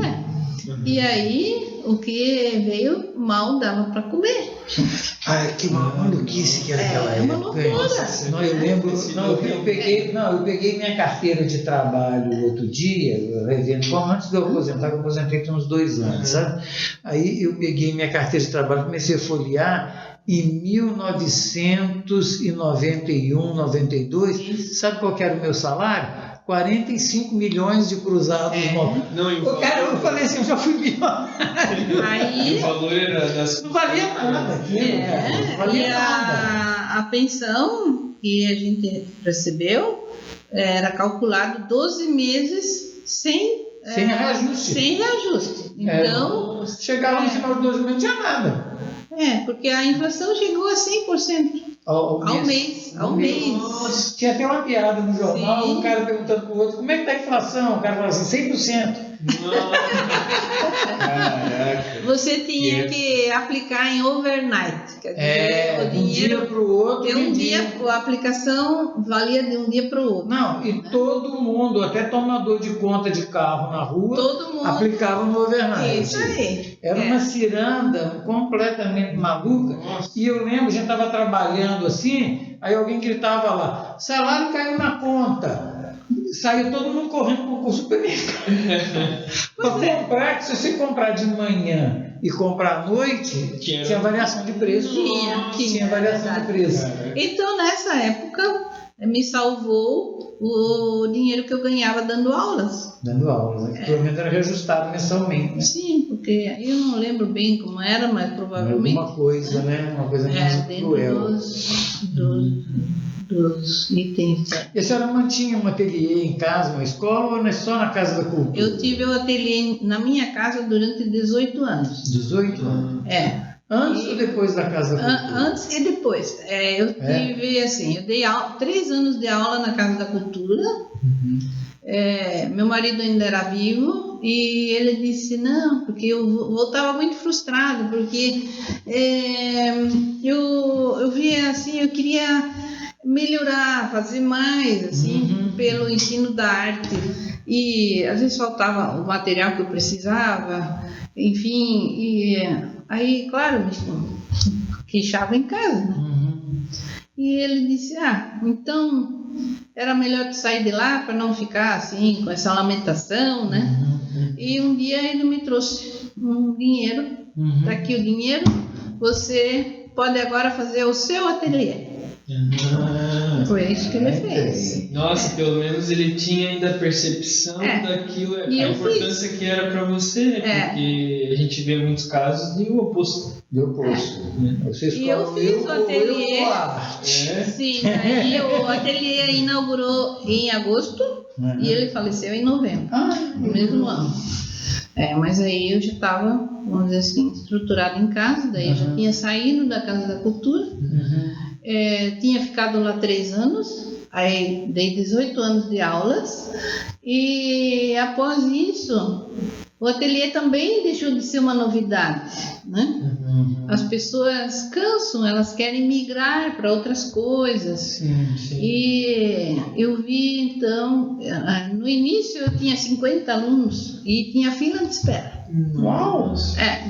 E aí, o que veio, mal dava para comer. Que maluquice que era aquela época. Uma loucura. Não, eu lembro. Eu peguei minha carteira de trabalho outro dia, revendo, antes de eu aposentar, eu aposentei tem uns 2 anos, sabe? Aí eu peguei minha carteira de trabalho, comecei a folhear. Em 1991, 92, sabe qual que era o meu salário? 45 milhões de cruzados. Eu falei assim, eu já fui milionário. Aí, o valor era não valia nada. Não valia nada. A pensão que a gente recebeu era calculado 12 meses sem reajuste. Então, chegava no final de 12 meses não tinha nada. Porque a inflação chegou a 100%. Ao mês. Nossa, tinha até uma piada no jornal, um cara perguntando pro outro, como é que tá a inflação? O cara falou assim, 100%. Você tinha que aplicar em overnight. Quer dizer, o dinheiro, de um dia para o outro. A aplicação valia de um dia para o outro. Não, e todo mundo, até tomador de conta de carro na rua, aplicava no overnight. Isso aí. Era uma ciranda completamente maluca. Nossa. E eu lembro, a gente estava trabalhando assim, aí alguém gritava lá, salário caiu na conta. Saiu todo mundo correndo para o supermercado. Para comprar, se você comprar de manhã e comprar à noite, tinha variação de preço. Tinha variação de preço. Então, nessa época, me salvou o dinheiro que eu ganhava dando aulas. Né? Pelo menos era reajustado mensalmente. Né? Sim, porque eu não lembro bem como era, mas provavelmente... Alguma coisa, né? Uma coisa mais cruel. Dos itens. E a senhora mantinha um ateliê em casa, uma escola, ou só na Casa da Cultura? Eu tive o ateliê na minha casa durante 18 anos. 18 anos? Antes ou depois da Casa da Cultura? Antes e depois. Eu tive, assim, eu dei 3 anos de aula na Casa da Cultura. Meu marido ainda era vivo e ele disse não, porque eu voltava muito frustrado, porque eu via assim, eu queria melhorar, fazer mais, assim, pelo ensino da arte. E às vezes faltava o material que eu precisava, enfim, e aí, claro, me queixava em casa, né? E ele disse, então era melhor tu sair de lá para não ficar assim, com essa lamentação, né? E um dia ele me trouxe um dinheiro, tá aqui o dinheiro, você pode agora fazer o seu ateliê. Foi isso que ele fez. Nossa, pelo menos ele tinha ainda a percepção daquilo, a importância que era para você, porque a gente vê muitos casos de o oposto. E eu fiz o ateliê. Sim, aí o ateliê inaugurou em agosto e ele faleceu em novembro, no mesmo ano. Mas aí eu já estava, vamos dizer assim, estruturada em casa, daí eu já tinha saído da Casa da Cultura, tinha ficado lá 3 anos, aí dei 18 anos de aulas, e após isso, o ateliê também deixou de ser uma novidade, né? As pessoas cansam, elas querem migrar para outras coisas. Sim. E eu vi, então, no início eu tinha 50 alunos e tinha fila de espera. Uau!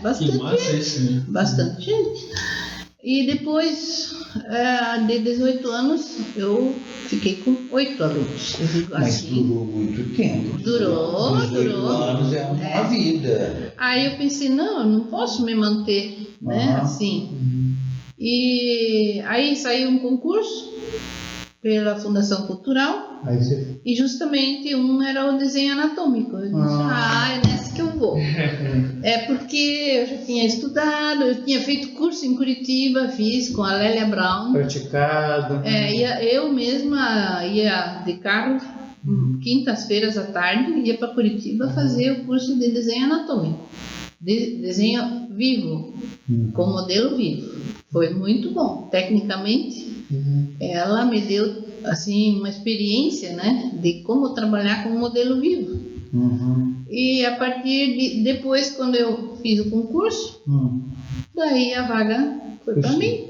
Bastante gente. Isso, né? Bastante gente. E depois de 18 anos, eu fiquei com 8 alunos. Eu digo Mas assim, durou muito tempo. Durou. 18 anos é uma vida. Aí eu pensei, não, eu não posso me manter, né, assim. E aí saiu um concurso pela Fundação Cultural, e justamente um era o desenho anatômico. Eu disse, é nesse que eu vou. Porque eu já tinha estudado, eu tinha feito curso em Curitiba, fiz com a Lélia Brown. Praticado. Eu mesma ia de carro, quintas-feiras à tarde, ia para Curitiba fazer o curso de desenho anatômico. Desenho vivo, com modelo vivo. Foi muito bom, tecnicamente. Ela me deu assim uma experiência, né, de como trabalhar com o modelo vivo. E a partir de depois, quando eu fiz o concurso, daí a vaga foi para mim.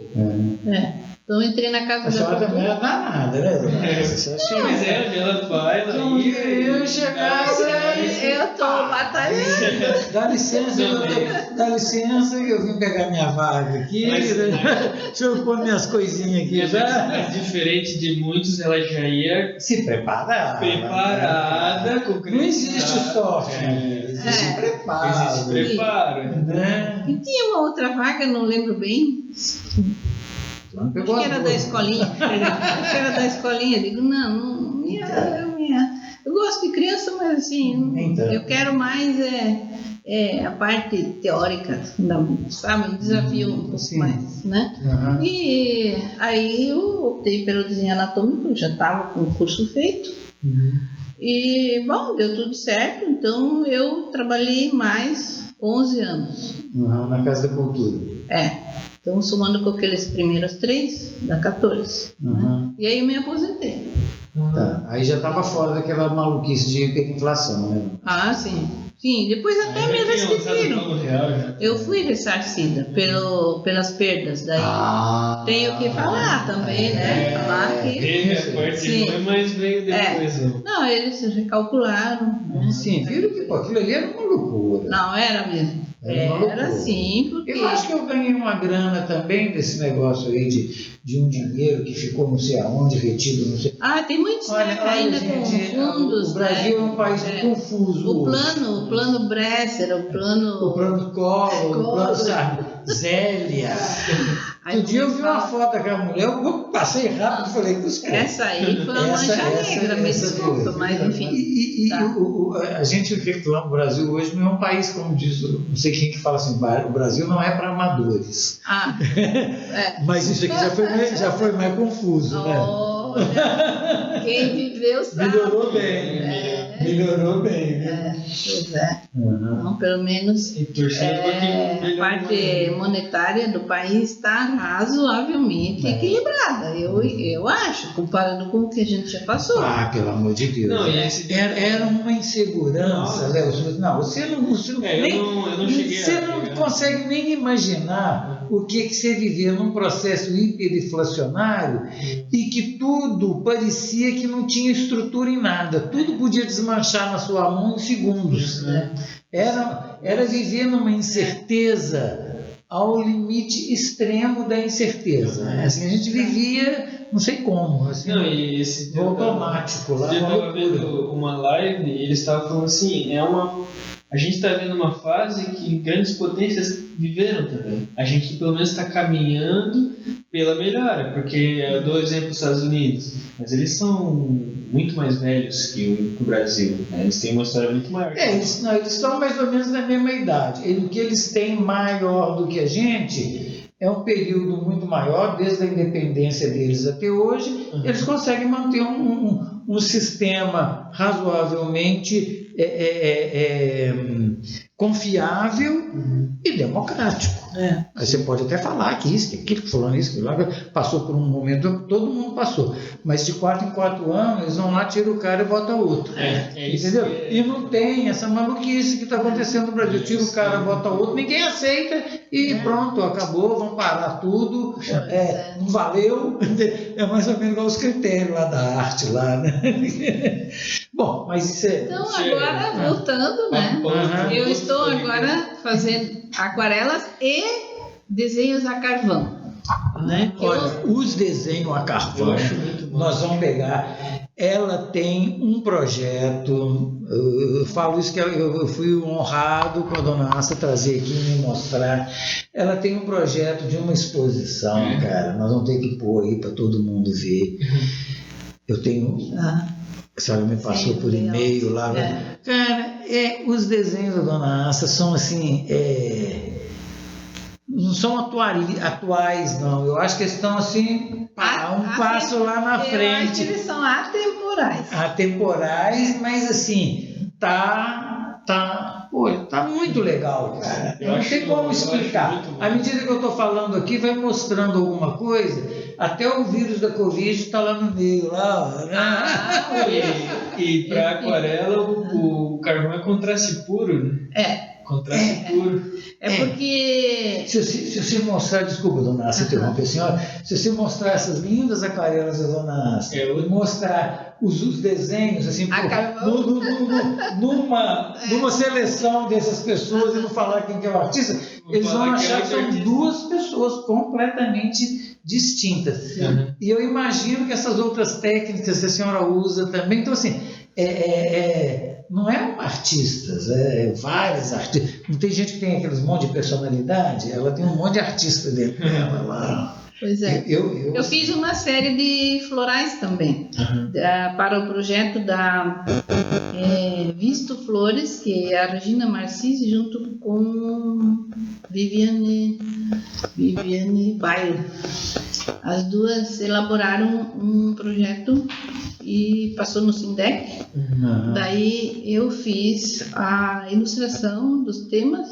Então eu entrei na Casa da Cultura. A senhora também é danada, né? Mas ela vai daí. Eu chegava. Eu tô batalhando. Dá licença que eu vim pegar minha vaga aqui. Deixa eu pôr minhas coisinhas aqui já. Mas diferente de muitos, ela já ia se preparada. Com não existe sorte, existe preparo. Existe preparo. E tinha uma outra vaga, não lembro bem. Acho que era da escolinha. Digo, não, eu gosto de criança, mas assim, eu quero mais a parte teórica, sabe? Um desafio um pouco mais, né? E aí eu optei pelo desenho anatômico, já estava com o curso feito. E, bom, deu tudo certo, então eu trabalhei mais 11 anos. Na Casa da Cultura. Então, somando com aqueles primeiros 3, dá 14. Né? E aí eu me aposentei. Aí já estava fora daquela maluquice de hiperinflação, né? Sim. Sim, depois até me ressarciram. Eu fui ressarcida pelas perdas. Daí tenho que falar também, né? Falar que. Sim. Mas veio depois. Não, eles recalcularam. Né? Sim, viram que aquilo ali era uma loucura. Não, era mesmo. Era sim, porque... Eu acho que eu ganhei uma grana também desse negócio aí de um dinheiro que ficou não sei aonde, retido, não sei. Tem muitos ainda com fundos. O Brasil é um país confuso. O plano Bresser, o plano Collor, o plano Zélia. Um dia eu vi uma foto daquela mulher, eu passei rápido e falei, essa aí foi uma mancha negra, me desculpa, mas enfim. A gente lá no Brasil hoje não é um país, como diz, não sei quem que fala assim, o Brasil não é para amadores. Mas isso aqui já foi mais confuso, né? Olha, quem viveu sabe. Melhorou bem. Pois é. Então, pelo menos a parte monetária do país está razoavelmente equilibrada, eu acho, comparando com o que a gente já passou. Pelo amor de Deus. Não, era uma insegurança, Léo. Não, você não consegue nem imaginar o que você vivia num processo hiperinflacionário e que tudo parecia que não tinha estrutura em nada, tudo podia desmanchar na sua mão em segundos. Era viver numa incerteza ao limite extremo da incerteza. Assim, a gente vivia, não sei como, assim, no automático. Eu estava vendo uma live e eles estavam falando assim, a gente está vendo uma fase que grandes potências viveram também. A gente pelo menos está caminhando pela melhora, porque eu dou exemplo dos Estados Unidos, mas eles são muito mais velhos que o Brasil, né? Eles têm uma história muito maior. Eles estão mais ou menos na mesma idade. O que eles têm maior do que a gente é um período muito maior, desde a independência deles até hoje, eles conseguem manter um um sistema razoavelmente confiável e democrático. Aí você pode até falar que isso, que aquilo, que fulano isso, que lá passou por um momento, todo mundo passou, mas de 4 em 4 anos eles vão lá, tiram o cara e botam outro. Entendeu? E não tem essa maluquice que está acontecendo no Brasil. Tira o cara, bota outro, ninguém aceita e pronto, acabou, vão parar tudo, não valeu. É mais ou menos igual os critérios lá da arte lá, né? Bom, mas isso é... Então, agora, voltando, né? Eu estou agora fazendo aquarelas e desenhos a carvão. Né? Olha, os desenhos a carvão, nós vamos pegar. Ela tem um projeto, eu falo isso que eu fui honrado com a dona Assa trazer aqui e me mostrar. Ela tem um projeto de uma exposição, cara, nós vamos ter que pôr aí para todo mundo ver. Eu tenho... A senhora me passou por e-mail lá. Cara, os desenhos da dona Assa são assim... não são atuais, não. Eu acho que eles estão assim, um passo lá na frente. Eu acho que eles são atemporais. Atemporais, mas assim, tá muito legal, cara. Eu não sei como explicar. À medida que eu estou falando aqui, vai mostrando alguma coisa. Até o vírus da Covid está lá no meio, lá. E para aquarela, o carvão é contraste puro, né? Contraste puro. Porque... Se você mostrar, desculpa, dona Assa, interromper a senhora, se você mostrar essas lindas aquarelas da dona Assa, e mostrar os desenhos, assim, numa seleção dessas pessoas e não falar quem que é o artista, eles vão achar que são duas pessoas completamente distintas. E eu imagino que essas outras técnicas que a senhora usa também, então assim, não é artistas, vários artistas. Não tem gente que tem aqueles monte de personalidade, ela tem um monte de artista dentro dela lá. Pois é. Eu fiz uma série de florais também, para o projeto da Visto Flores, que é a Regina Marcis, junto com Viviane Baio. As duas elaboraram um projeto e passou no SINDEC. Daí eu fiz a ilustração dos temas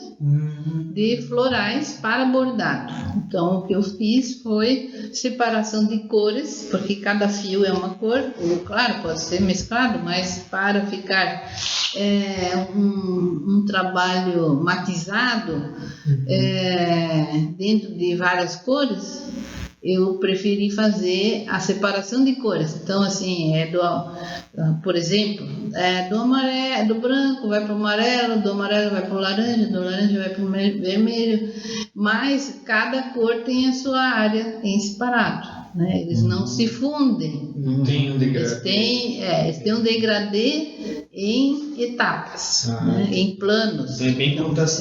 de florais para bordado. Então o que eu fiz foi separação de cores, porque cada fio é uma cor, ou claro, pode ser mesclado, mas para ficar um trabalho matizado dentro de várias cores, eu preferi fazer a separação de cores. Então, assim, por exemplo, do branco vai para o amarelo, do amarelo vai para o laranja, do laranja vai para o vermelho, mas cada cor tem a sua área em separado, né? Eles não se fundem. Não tem um degradê. Eles têm um degradê em etapas, né? Em planos. É bem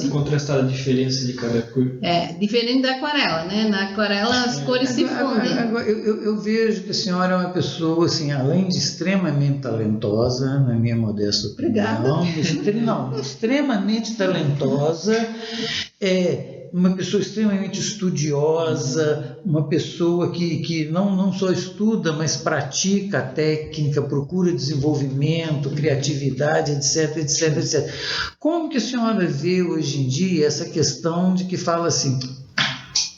contrastada a diferença de cada cor. Diferente da aquarela, né? Na aquarela as cores se fundem. Agora, eu vejo que a senhora é uma pessoa, assim, além de extremamente talentosa, na minha modesta opinião, extremamente talentosa, uma pessoa extremamente estudiosa, uma pessoa que não só estuda, mas pratica a técnica, procura desenvolvimento, criatividade, etc, etc, etc. Como que a senhora vê hoje em dia essa questão de que fala assim,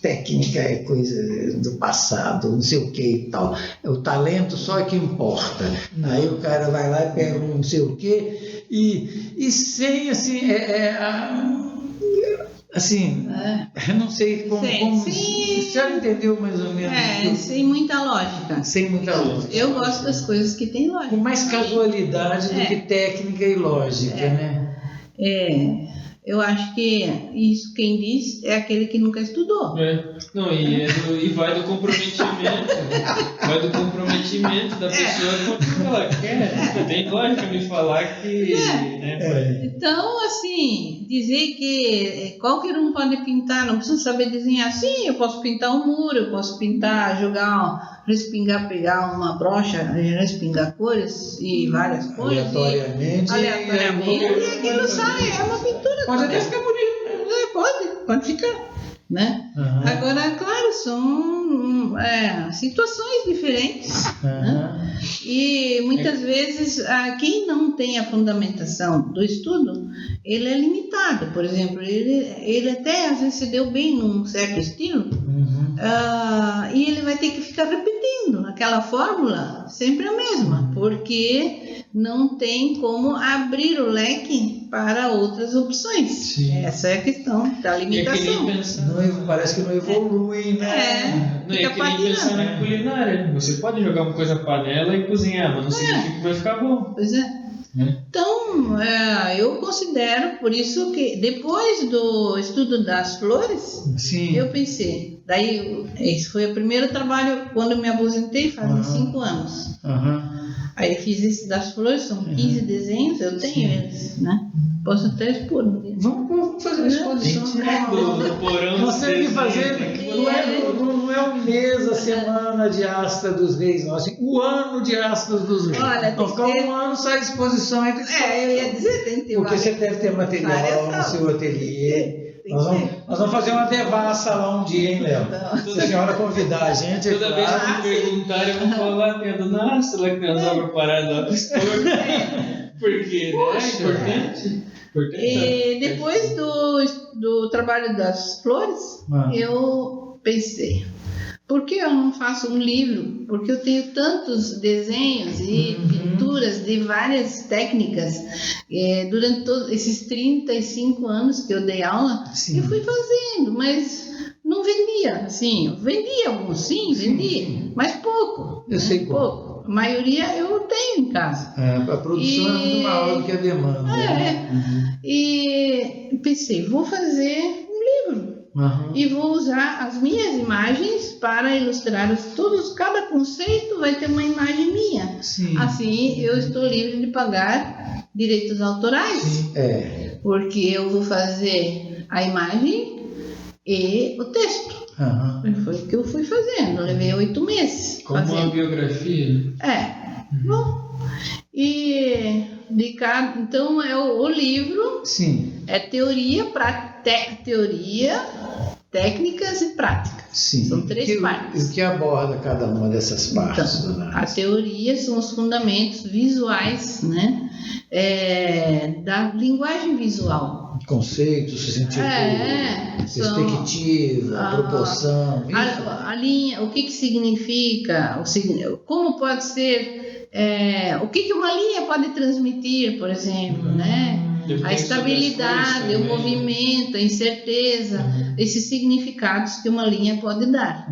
técnica é coisa do passado, não sei o que e tal, o talento só é que importa. Aí o cara vai lá e pega um não sei o que e sem, assim, assim, eu não sei como a senhora entendeu mais ou menos. Sem muita lógica. Sem muita lógica. Eu gosto das coisas que tem lógica. Com mais casualidade do que técnica e lógica, né? Eu acho que isso quem diz é aquele que nunca estudou. Não, e vai do comprometimento. Vai do comprometimento da pessoa com o que ela quer. Tem lógica me falar que... Então, assim, dizer que qualquer um pode pintar, não precisa saber desenhar. Sim, eu posso pintar um muro, eu posso pintar, respingar, pegar uma brocha, respingar cores e várias cores. Aleatoriamente. E aquilo sai, é uma pintura. Pode até ficar bonito. Pode ficar. né? Agora, claro, são situações diferentes, né? E muitas vezes quem não tem a fundamentação do estudo, ele é limitado. Por exemplo, ele até às vezes se deu bem num certo estilo, e ele vai ter que ficar repetindo aquela fórmula, sempre a mesma, porque não tem como abrir o leque para outras opções. Sim. Essa é a questão da limitação. Parece que não evolui, né? Não é que nem pensar na culinária. Você pode jogar uma coisa na panela e cozinhar, mas não significa que vai ficar bom. Pois é. Então, eu considero, por isso que depois do estudo das flores, eu pensei, daí esse foi o primeiro trabalho quando eu me aposentei, faz 5 anos. Aí fiz esse das flores, são 15 desenhos, eu tenho eles, né? Posso até expor. Vamos fazer uma exposição. Nós temos que fazer, não é um mês, a semana de Asta dos Reis, não, assim, o ano de Asta dos Reis. Olha, então ficar um ano só à exposição. Eu ia dizer, tem que ter. Porque você deve ter material no seu ateliê. Nós vamos fazer uma devassa lá um dia, hein, Léo? Se a senhora convidar a gente. Toda vez que me perguntarem, eu vou falar, tem a dona Asta lá que tem as obras paradas lá do expor. Porque, né? É importante. E depois do trabalho das flores, eu pensei, por que eu não faço um livro? Porque eu tenho tantos desenhos e pinturas de várias técnicas. Durante todos esses 35 anos que eu dei aula, eu fui fazendo, mas não vendia. Assim, eu vendia alguns, vendia, mas pouco. Eu sei pouco. A maioria eu tenho em casa. A produção é muito maior do que a demanda. E pensei, vou fazer um livro. E vou usar as minhas imagens para ilustrar cada conceito vai ter uma imagem minha. Assim eu estou livre de pagar direitos autorais. Porque eu vou fazer a imagem e o texto. Foi o que eu fui fazendo. Eu levei 8 meses. Como uma biografia. Bom. E então o livro é teoria, técnicas e práticas. São 3 partes. E o que aborda cada uma dessas partes? Então, a teoria são os fundamentos visuais, né? Da linguagem visual. Conceitos, sentido, perspectiva, proporção. A linha, o que significa, como pode ser, o que uma linha pode transmitir, por exemplo, né? A estabilidade, o movimento, a incerteza, esses significados que uma linha pode dar.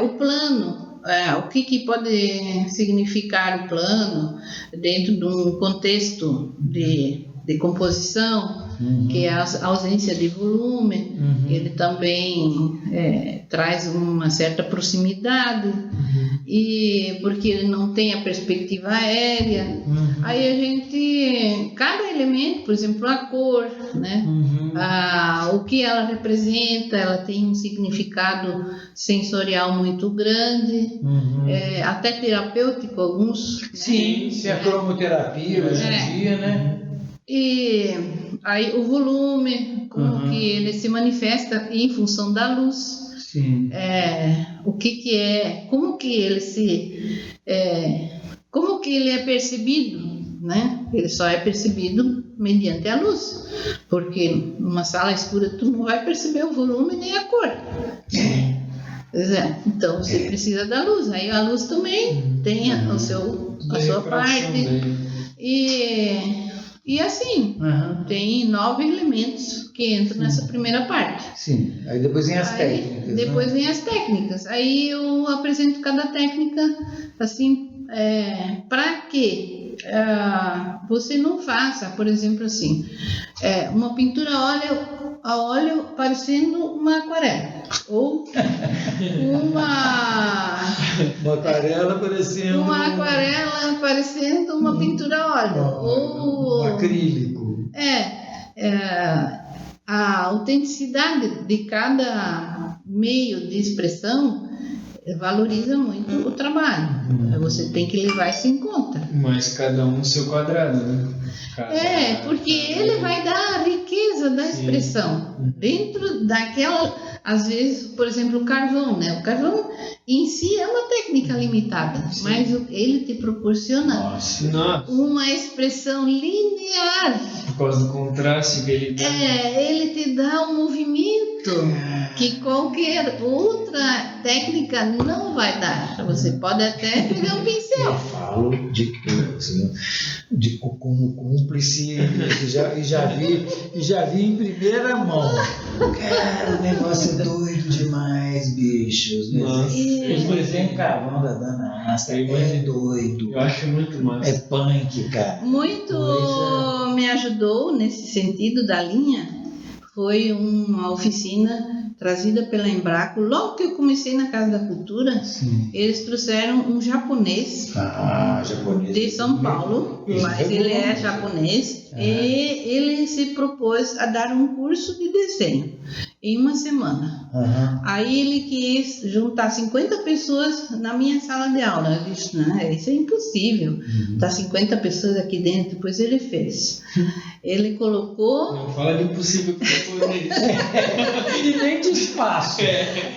O plano, o que pode significar o plano dentro de um contexto de composição, que é a ausência de volume, ele também traz uma certa proximidade, e porque ele não tem a perspectiva aérea. Aí a gente, cada elemento, por exemplo, a cor, né? O que ela representa, ela tem um significado sensorial muito grande, até terapêutico, alguns. Sim, a cromoterapia hoje em dia, né? E aí o volume, como que ele se manifesta em função da luz. O que é, como que ele como que ele é percebido, né? Ele só é percebido mediante a luz, porque numa sala escura tu não vai perceber o volume nem a cor. Então você precisa da luz. Aí a luz também tem a sua parte. E assim, tem 9 elementos que entram nessa primeira parte. Aí depois vem as técnicas. Depois vem as técnicas. Aí eu apresento cada técnica, assim, para que você não faça, por exemplo, assim, uma pintura a óleo parecendo uma aquarela. Ou uma aquarela parecendo... Uma aquarela parecendo uma pintura a óleo. Ou um acrílico. A autenticidade de cada meio de expressão, valoriza muito o trabalho. Você tem que levar isso em conta. Mas cada um no seu quadrado, né? Porque ele vai dar a riqueza da expressão. Dentro daquela, às vezes, por exemplo, o carvão, né? O carvão em si é uma técnica limitada, mas ele te proporciona uma expressão linear. Por causa do contraste que ele dá. Ele te dá um movimento que qualquer outra técnica não vai dar. Você pode até pegar um pincel. Eu falo como cúmplice e já vi em primeira mão. Cara, o negócio é doido demais, bichos. Eles têm um carvão da Dana Asta, é doido. Eu acho muito massa. É punk, cara. Muito me ajudou nesse sentido da linha. Foi uma oficina trazida pela Embraco. Logo que eu comecei na Casa da Cultura, eles trouxeram um japonês, de São Paulo, mas ele é japonês, e ele se propôs a dar um curso de desenho em uma semana. Aí ele quis juntar 50 pessoas na minha sala de aula. Eu disse, não, isso é impossível, tá 50 pessoas aqui dentro. Depois ele fez. Ele colocou... Não fala de impossível que japonês. E nem de espaço.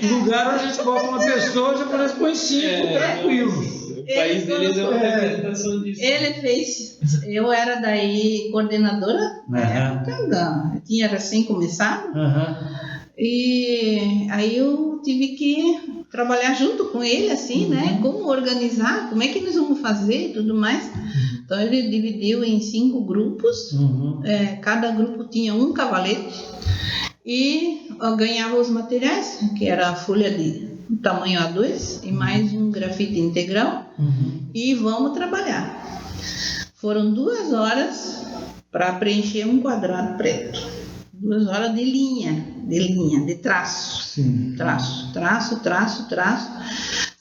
No lugar a gente bota uma pessoa, o japonês põe 5, tranquilo. O país deles é uma representação disso. Ele fez. Eu era daí coordenadora. Eu tinha recém começado. E aí eu tive que trabalhar junto com ele, assim, né? Como organizar, como é que nós vamos fazer e tudo mais. Então ele dividiu em 5 grupos. Cada grupo tinha um cavalete. E ganhava os materiais, que era a folha de tamanho A2 e mais um grafite integral. E vamos trabalhar. Foram 2 horas para preencher um quadrado preto. 2 horas de linha, de traço. Traço.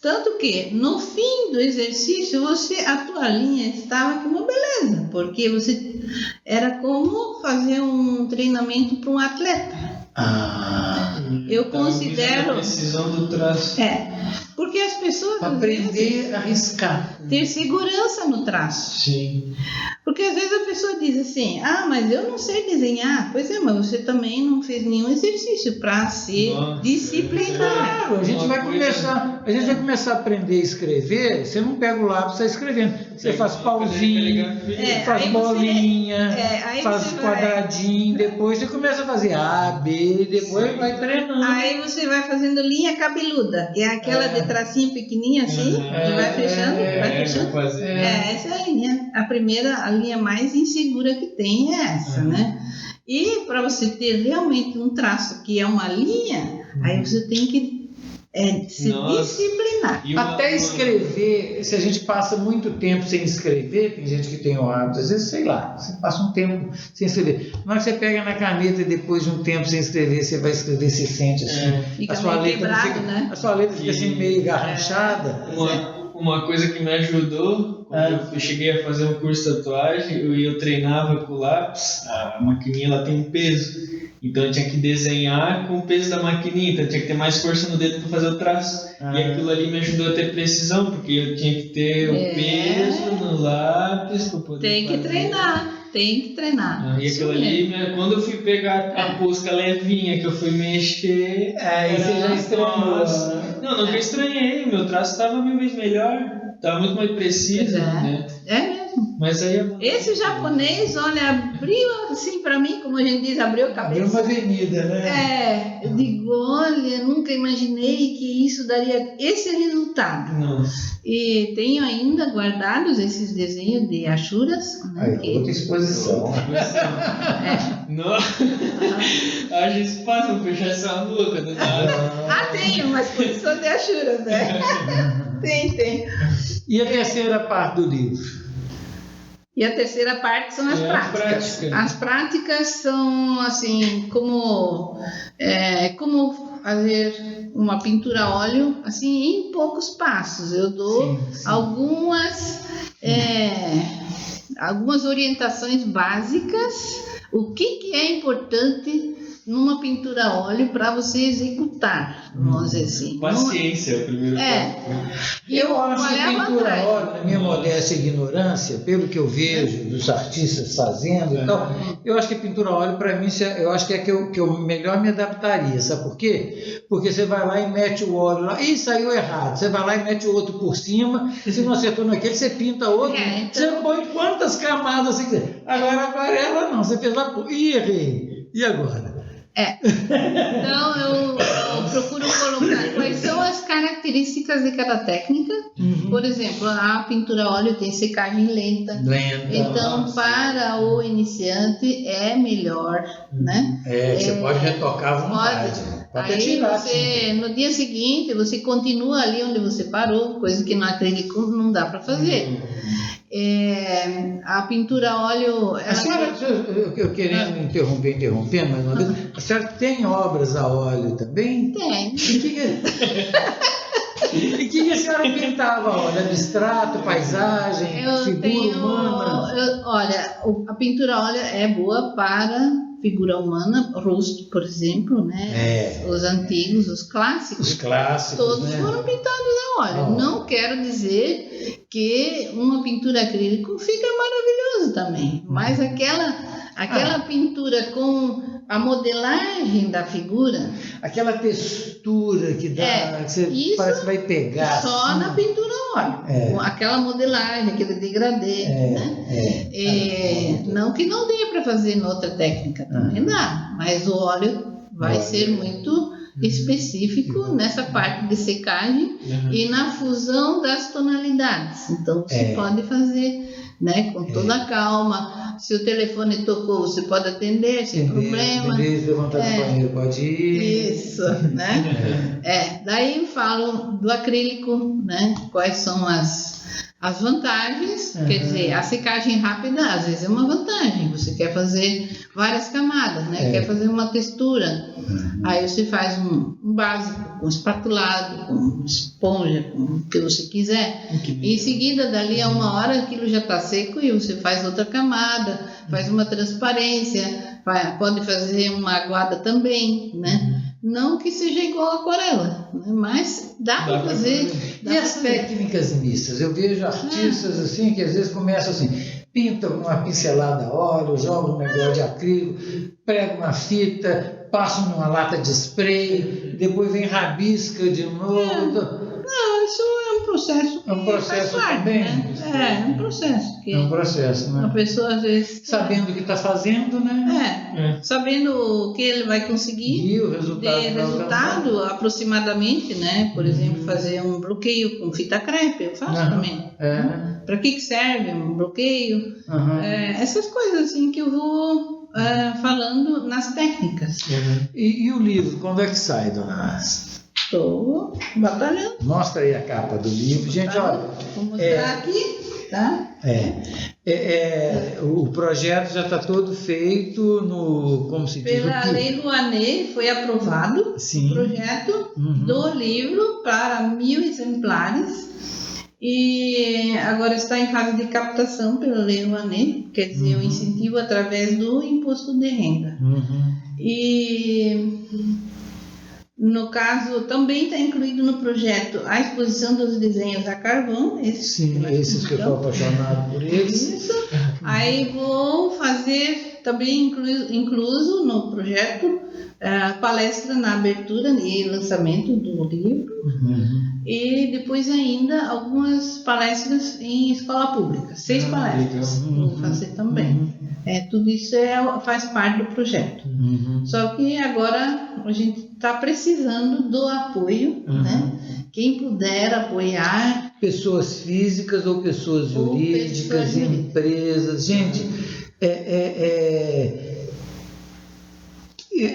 Tanto que no fim do exercício a tua linha estava com uma beleza, porque você era como fazer um treinamento para um atleta. Eu considero a precisão do traço. Porque as pessoas aprender a riscar, ter segurança no traço. Sim. Porque às vezes a pessoa diz assim, mas eu não sei desenhar. Pois é, mas você também não fez nenhum exercício para ser disciplinado. A gente vai começar a aprender a escrever. Você não pega o lápis e está escrevendo. Você faz pauzinho, faz bolinha, faz quadradinho, depois você começa a fazer A, B, depois vai treinando. Aí você vai fazendo linha cabeluda, é aquela de tracinho pequenininho assim, e vai fechando, essa é a linha. A linha mais insegura que tem é essa, né? E para você ter realmente um traço que é uma linha, aí você tem que se disciplinar. Até escrever, se a gente passa muito tempo sem escrever, tem gente que tem o hábito, às vezes, sei lá, você passa um tempo sem escrever. Na hora que você pega na caneta e depois de um tempo sem escrever, você vai escrever, você sente assim, fica a sua letra fica, né? A sua letra fica assim meio garranchada. Uma coisa que me ajudou, quando eu cheguei a fazer um curso de tatuagem, eu treinava com o lápis, a maquininha ela tem um peso, então eu tinha que desenhar com o peso da maquininha, então eu tinha que ter mais força no dedo para fazer o traço. E aquilo ali me ajudou a ter precisão, porque eu tinha que ter o peso no lápis para poder Tem que treinar. E aquilo ali, quando eu fui pegar a posca levinha, que eu fui mexer... Aí você já estranhou. Não, nunca estranhei, meu traço estava 1000 vezes melhor, estava muito mais preciso, né? É mesmo. Mas aí esse japonês, olha, abriu assim para mim, como a gente diz, abriu a cabeça. Abriu uma avenida, né? Eu digo, olha, nunca imaginei que isso daria esse resultado. Nossa. E tenho ainda guardados esses desenhos de achuras. Outra exposição. Haja espaço para fechar essa boca, não dá. Tenho uma exposição de achuras, né? Tem. E a terceira parte do livro? E a terceira parte são as práticas. As práticas são assim, como fazer uma pintura a óleo assim em poucos passos. Eu dou algumas orientações básicas, o que é importante numa pintura a óleo para você executar, vamos dizer assim. Paciência é o primeiro passo. Eu acho que pintura a óleo, na minha modesta ignorância, pelo que eu vejo dos artistas fazendo e tal, eu acho que pintura a óleo, para mim, eu acho que é que eu melhor me adaptaria, sabe por quê? Porque você vai lá e mete o óleo lá, e saiu errado, você vai lá e mete o outro por cima, se não acertou naquele, você pinta outro, você põe quantas camadas você quiser. Agora, aquarela não, você fez lá, errei, e agora? Então eu procuro colocar quais são as características de cada técnica. Por exemplo, a pintura a óleo tem secagem lenta. Então, para o iniciante é melhor, né? Você pode retocar à vontade. Pode aí tirar, você, no dia seguinte, você continua ali onde você parou, coisa que no acrílico não dá para fazer. A pintura a óleo... A senhora, eu querendo interromper mais uma vez, a senhora tem obras a óleo também? Tem. E que a senhora pintava a óleo? Abstrato, paisagem, figura humana? Olha, a pintura a óleo é boa para figura humana, rosto, por exemplo, né? Os antigos, os clássicos. Todos foram pintados a óleo. Não quero dizer que uma pintura acrílico fica maravilhoso também, mas aquela pintura com a modelagem da figura, aquela textura que dá, que você parece que vai pegar só assim, na pintura a óleo, aquela modelagem, aquele degradê, né? Não que não dê para fazer em outra técnica, também dá, mas o óleo vai ser muito específico nessa parte de secagem e na fusão das tonalidades. Então você pode fazer, né, com toda a calma. Se o telefone tocou, você pode atender sem problema. Levantar do banheiro, pode ir. Isso, né? Daí eu falo do acrílico, né? Quais são as vantagens. Quer dizer, a secagem rápida às vezes é uma vantagem. Você quer fazer várias camadas, né? Quer fazer uma textura. Aí você faz um básico, com espatulado, com esponja, com o que você quiser. E em seguida, dali a 1 hora, aquilo já está seco e você faz outra camada, faz uma transparência, pode fazer uma aguada também, né? Não que seja igual a aquarela, né? Mas dá para fazer. E as técnicas mistas? Eu vejo artistas assim que às vezes começam assim, pintam uma pincelada a óleo, jogam um negócio de acrílico, pregam uma fita, passam numa lata de spray, depois vem rabisca de novo. Não, isso é um processo que faz parte, também, né? É um processo. É um processo, né? A pessoa às vezes... Sabendo o que está fazendo, né? Sabendo o que ele vai conseguir. E o resultado aproximadamente, né? Por exemplo, fazer um bloqueio com fita crepe, eu faço também. Para que serve um bloqueio? Essas coisas assim que eu vou falando nas técnicas. E o livro, quando é que sai, dona Asa? Estou batalhando. Mostra aí a capa do livro. Gente, olha... Vou mostrar aqui, tá? O projeto já está todo feito como se diz? Pela Lei Rouanet foi aprovado o projeto do livro para 1000 exemplares e agora está em fase de captação pela Lei Rouanet, quer dizer, o incentivo através do imposto de renda. E... no caso, também está incluído no projeto a exposição dos desenhos a carvão. Esses que eu estou apaixonado por eles. Isso. Aí vou fazer também incluso no projeto palestra na abertura e lançamento do livro. E depois ainda algumas palestras em escola pública. 6 palestras vou fazer também. Tudo isso faz parte do projeto. Só que agora a gente está precisando do apoio, né? Quem puder apoiar. Pessoas físicas ou pessoas jurídicas, empresas. Gente,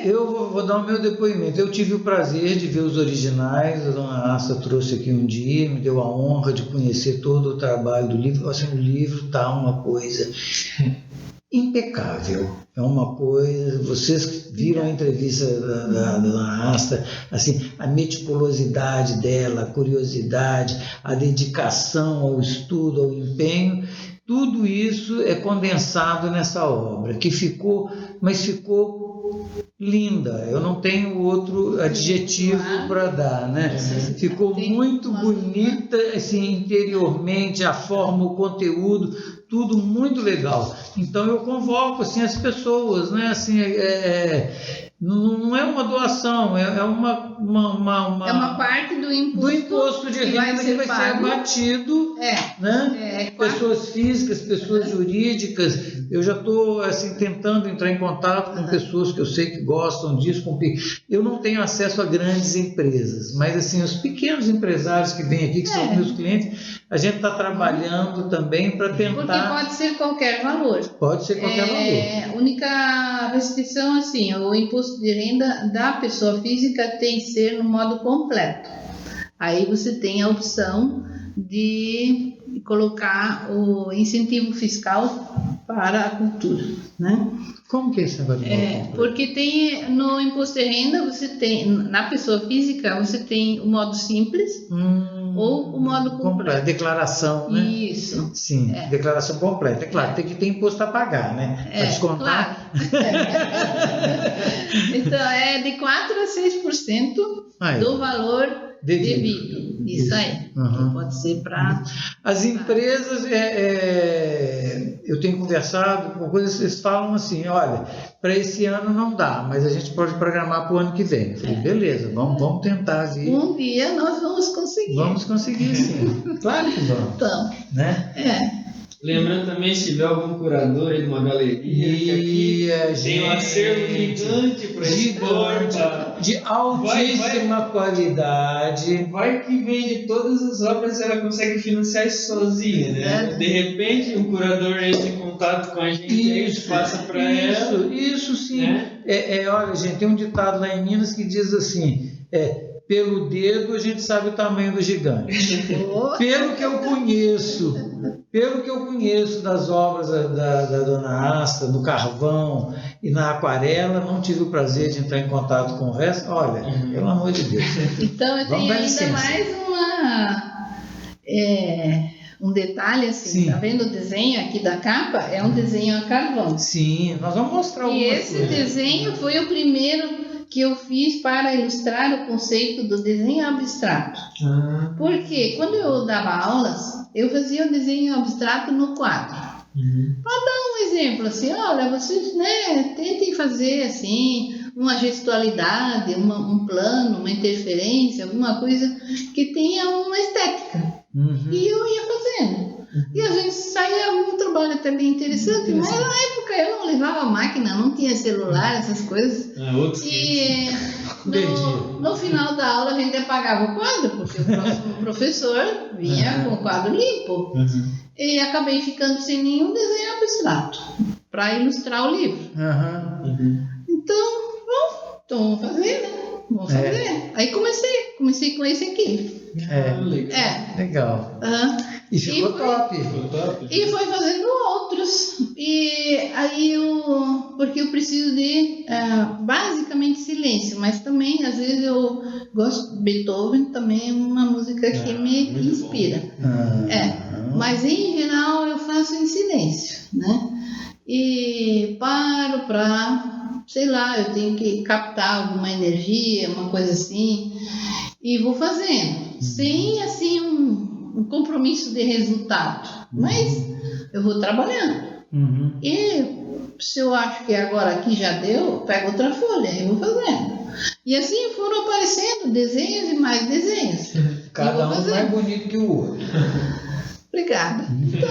eu vou dar o meu depoimento. Eu tive o prazer de ver os originais. A dona Assa trouxe aqui um dia, me deu a honra de conhecer todo o trabalho do livro. Assim, o livro está uma coisa impecável. É uma coisa, vocês viram a entrevista da dona Asta, assim, a meticulosidade dela, a curiosidade, a dedicação ao estudo, ao empenho, tudo isso é condensado nessa obra, que ficou linda, eu não tenho outro adjetivo para dar, né? Ficou muito bonita, assim, interiormente, a forma, o conteúdo, tudo muito legal. Então eu convoco assim as pessoas, né? Assim, não é uma doação, é uma parte do imposto de renda que vai ser abatido, né? Pessoas físicas, pessoas jurídicas. Eu já estou assim tentando entrar em contato com pessoas que eu sei que gostam disso. Eu não tenho acesso a grandes empresas, mas assim os pequenos empresários que vêm aqui, que são meus clientes, a gente está trabalhando também para tentar. Porque pode ser qualquer valor. Pode ser qualquer valor. A única restrição, assim, o imposto de renda da pessoa física tem que ser no modo completo. Aí você tem a opção de colocar o incentivo fiscal para a cultura, né? Como que é esse negócio? Porque tem no imposto de renda, você tem, na pessoa física, você tem o modo simples ou o modo completo. Declaração, né? Isso. Sim, declaração completa. É claro, tem que ter imposto a pagar, né? Para descontar. Claro. Então, é de 4% a 6% do valor devido. Isso aí. Que pode ser para... As empresas, eu tenho conversado com coisas, eles falam assim, olha, para esse ano não dá, mas a gente pode programar para o ano que vem. Eu falei, beleza, vamos tentar vir. Um dia nós vamos conseguir. Vamos conseguir, sim. Claro que vamos. Então, né? Lembrando também, se tiver algum curador aí de uma galeria, que aqui tem um acervo gigante para expor, de altíssima qualidade. Vai que vende todas as obras, ela consegue financiar isso sozinha, né? De repente, um curador entra em contato com a gente e a gente passa para ela. Isso sim. Né? Olha, gente, tem um ditado lá em Minas que diz assim, pelo dedo a gente sabe o tamanho do gigante. Pelo que eu conheço das obras da Dona Asta, no carvão e na aquarela, não tive o prazer de entrar em contato com o resto. Olha, pelo amor de Deus. Então eu tenho ainda mais um detalhe assim, tá vendo o desenho aqui da capa? É um desenho a carvão. Sim, nós vamos mostrar algumas coisas. E esse desenho foi o primeiro que eu fiz para ilustrar o conceito do desenho abstrato. Porque quando eu dava aulas, eu fazia o desenho abstrato no quadro. Para dar um exemplo, assim, olha, vocês tentem fazer assim, uma gestualidade, um plano, uma interferência, alguma coisa que tenha uma estética. E eu ia fazendo. E às vezes saía um trabalho até bem interessante, mas na época eu não levava máquina, não tinha celular, essas coisas. E no final da aula a gente apagava o quadro, porque o próximo professor vinha com o quadro limpo. E acabei ficando sem nenhum desenho abstrato para ilustrar o livro. Então, vamos fazer, né? Vamos fazer. Aí comecei com esse aqui. Legal. E ficou top. E foi fazendo outros. E aí porque eu preciso de basicamente silêncio, mas também às vezes eu gosto de Beethoven, também é uma música que me inspira. Mas em geral eu faço em silêncio, né? E paro para, sei lá, eu tenho que captar alguma energia, uma coisa assim, e vou fazendo, sem assim um compromisso de resultado, mas eu vou trabalhando. E se eu acho que agora aqui já deu, eu pego outra folha e vou fazendo. E assim foram aparecendo desenhos e mais desenhos. Cada um mais bonito que o outro. Obrigada. Então,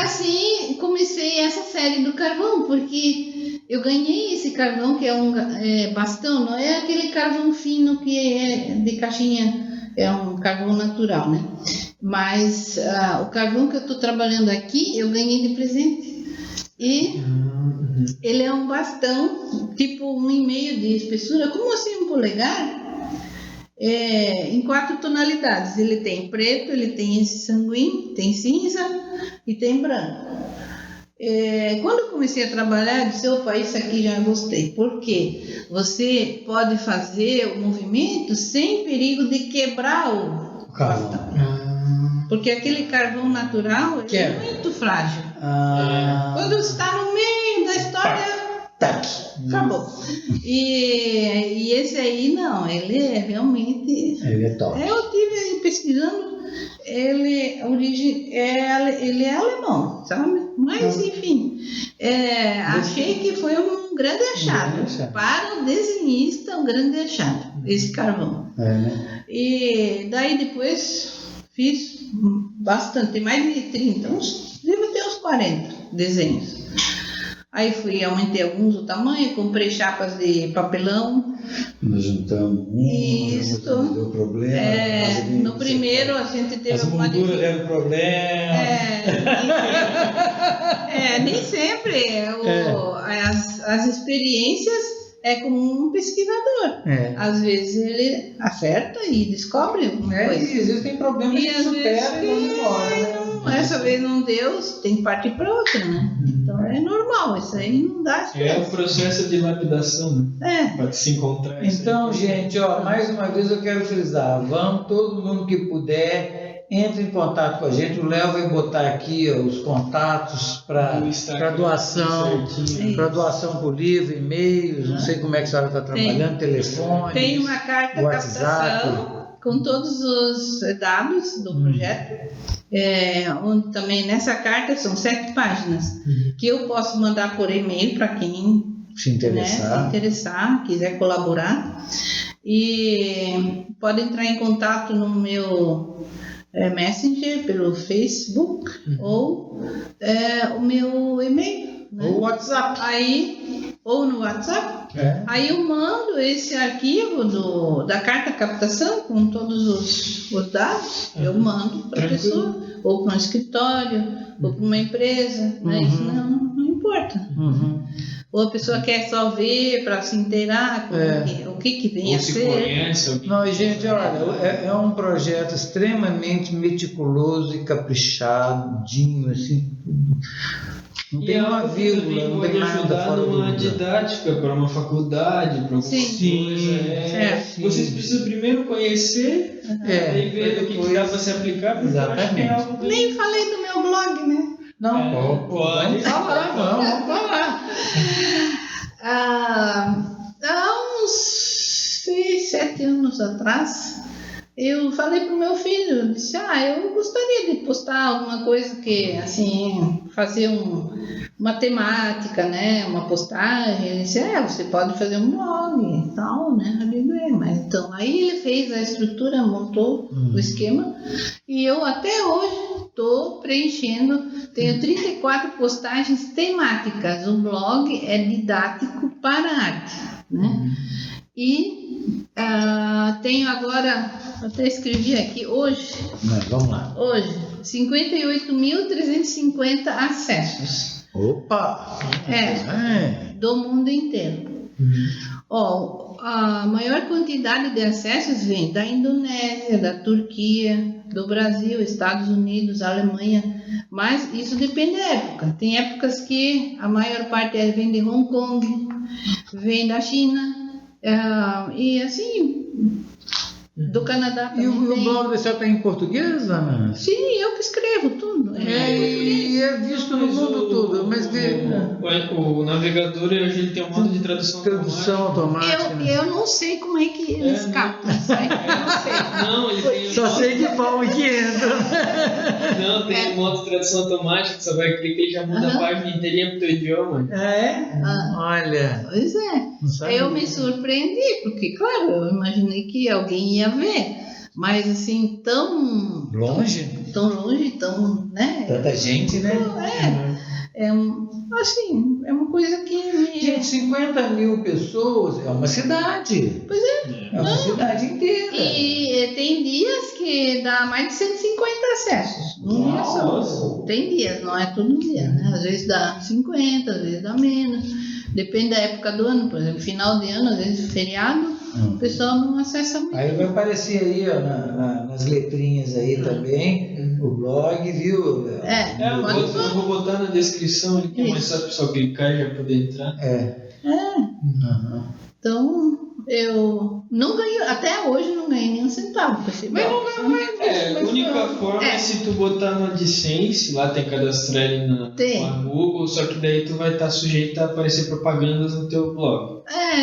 assim comecei essa série do carvão, porque eu ganhei esse carvão que é um bastão, não é aquele carvão fino que é de caixinha, é um carvão natural, né? Mas o carvão que eu estou trabalhando aqui, eu ganhei de presente. E ele é um bastão, tipo 1,5 de espessura, como assim, 1 polegar? Em 4 tonalidades. Ele tem preto, ele tem esse sanguíneo, tem cinza e tem branco. Quando eu comecei a trabalhar, eu disse, opa, isso aqui já gostei. Porque você pode fazer o movimento sem perigo de quebrar o bastão. Porque aquele carvão natural é muito frágil. Quando está no meio da história, tac. Acabou. E esse aí não, ele é realmente. Ele é top. Eu tive pesquisando, ele é alemão, sabe? Mas enfim, achei que foi um grande achado. Para o desenhista, um grande achado, esse carvão. Né? E daí depois fiz bastante, tem mais de 30, devo ter uns 40 desenhos. Aí aumentei alguns o tamanho, comprei chapas de papelão. Nós juntamos deu problema. No primeiro a gente teve alguma dificuldade. Deram problema. Nem sempre as experiências é como um pesquisador. Às vezes ele acerta e descobre alguma coisa. E às vezes tem problemas que superam e embora. Essa vez não deu, tem que partir para outra, né? Então é normal, isso aí não dá esperança. É o processo de lapidação, né? Para se encontrar. Então, gente, mais uma vez eu quero frisar, vamos, todo mundo que puder, entre em contato com a gente. O Léo vai botar aqui os contatos para doação por livro, e-mails, não sei como é que a senhora está trabalhando, telefone. Tem uma carta captação com todos os dados do projeto. Onde também nessa carta são 7 páginas que eu posso mandar por e-mail para quem se interessar, quiser colaborar, e pode entrar em contato no meu Messenger, pelo Facebook, ou o meu e-mail, né? Ou WhatsApp. Ou no WhatsApp. Aí eu mando esse arquivo da carta captação com todos os dados, eu mando para a pessoa, ou para um escritório, ou para uma empresa, né? Isso não importa. Ou a pessoa quer só ver para se inteirar com o que vem a ser. Conhece, não, gente, olha, é um projeto extremamente meticuloso e caprichadinho, assim. Não tem uma vírgula, não tem nada ajudar fora numa didática para uma faculdade, para alguma coisa. Vocês precisam primeiro conhecer e ver o que dá para se aplicar, porque eu acho que é algo... Nem falei do meu blog, né? Não, pode falar, vamos falar. Há uns 6, 7 anos atrás, eu falei pro meu filho, eu disse, eu gostaria de postar alguma coisa que, assim, fazer uma temática, né, uma postagem. Ele disse, você pode fazer um blog e tal, né, eu digo, mas então, aí ele fez a estrutura, montou o esquema, e eu até hoje estou preenchendo, tenho 34 postagens temáticas, o blog é didático para arte, né, e tenho agora, até escrevi aqui hoje. Vamos lá. Hoje, 58.350 acessos. Opa! Do mundo inteiro. A maior quantidade de acessos vem da Indonésia, da Turquia, do Brasil, Estados Unidos, Alemanha, mas isso depende da época. Tem épocas que a maior parte vem de Hong Kong, vem da China, e assim, do Canadá também. E o blog da senhora está em português, Ana? Sim, eu que escrevo tudo. E é visto no mundo todo. Mas o navegador ele tem um modo de tradução automática. Eu não sei como é que eles captam. Eu não sei. Não, ele tem só sei que falam que entra. Não, tem um modo de tradução automática, você vai clicar e já muda a página inteirinha para o teu idioma. Olha. Pois eu me surpreendi, porque, claro, eu imaginei que alguém ia ver, mas assim, tão longe, né? Tanta gente, né? Assim, é uma coisa que Gente, 50 mil pessoas é uma cidade. Pois é uma cidade inteira. E tem dias que dá mais de 150 acessos. Num dia só. Tem dias, não é todo dia, né? Às vezes dá 50, às vezes dá menos. Depende da época do ano, por exemplo, final de ano, às vezes feriado, o pessoal não acessa muito. Aí vai aparecer aí, nas letrinhas aí também, o blog, viu? Eu vou botar na descrição aqui, mas só o pessoal clicar e já poder entrar. Então, eu não ganhei, até hoje não ganhei nenhum centavo com esse blog. A única forma é se tu botar no AdSense, lá tem cadastrar ele na Google, só que daí tu vai estar sujeito a aparecer propagandas no teu blog.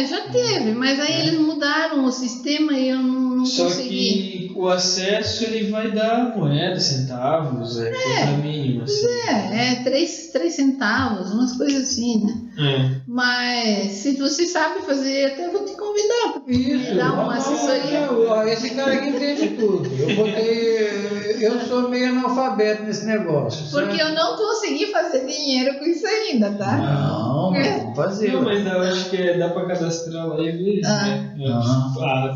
Já teve, mas aí eles mudaram o sistema e eu não só consegui. Que o acesso ele vai dar moeda, centavos, coisa mínima. Assim. 3 centavos, umas coisas assim, né? Mas se você sabe fazer, até vou te convidar para dar uma assessoria. Esse cara aqui entende tudo. Eu sou meio analfabeto nesse negócio. Porque eu não consegui fazer dinheiro com isso ainda, tá? Não, vamos fazer. Não, mas eu acho que dá para cadastrar lá e ver, né?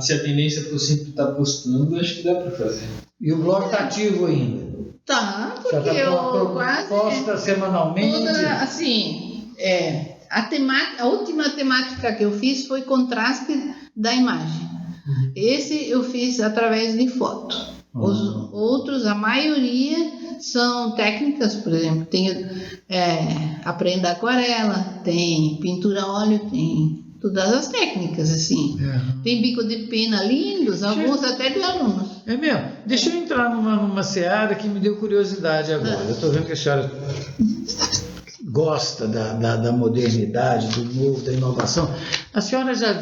Se a tendência for sempre estar postando, acho que dá para fazer. E o blog está ativo ainda? Tá, porque eu quase posta semanalmente. A última temática que eu fiz foi contraste da imagem. Esse eu fiz através de foto. Os outros, a maioria, são técnicas, por exemplo, tem aprenda aquarela, tem pintura a óleo, tem todas as técnicas, assim. Tem bico de pena lindos, alguns até de alunos. É mesmo? Deixa eu entrar numa seara que me deu curiosidade agora. Eu estou vendo que a senhora gosta da modernidade, do novo, da inovação. A senhora já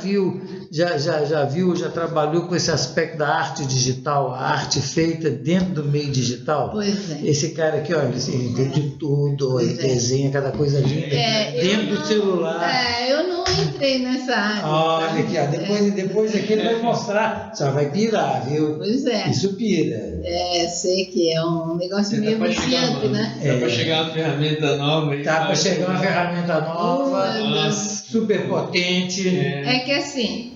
trabalhou com esse aspecto da arte digital, a arte feita dentro do meio digital? Pois é. Esse cara aqui, olha, ele entende tudo, ele desenha cada coisa linda dentro do celular. Eu não entrei nessa área. Olha aqui, depois aqui ele vai mostrar, a senhora vai pirar, viu? Pois é. Isso pira. Sei que é um negócio meio viciante, né? Dá para chegar uma ferramenta nova. Dá para chegar uma ferramenta nova, super potente. É que assim,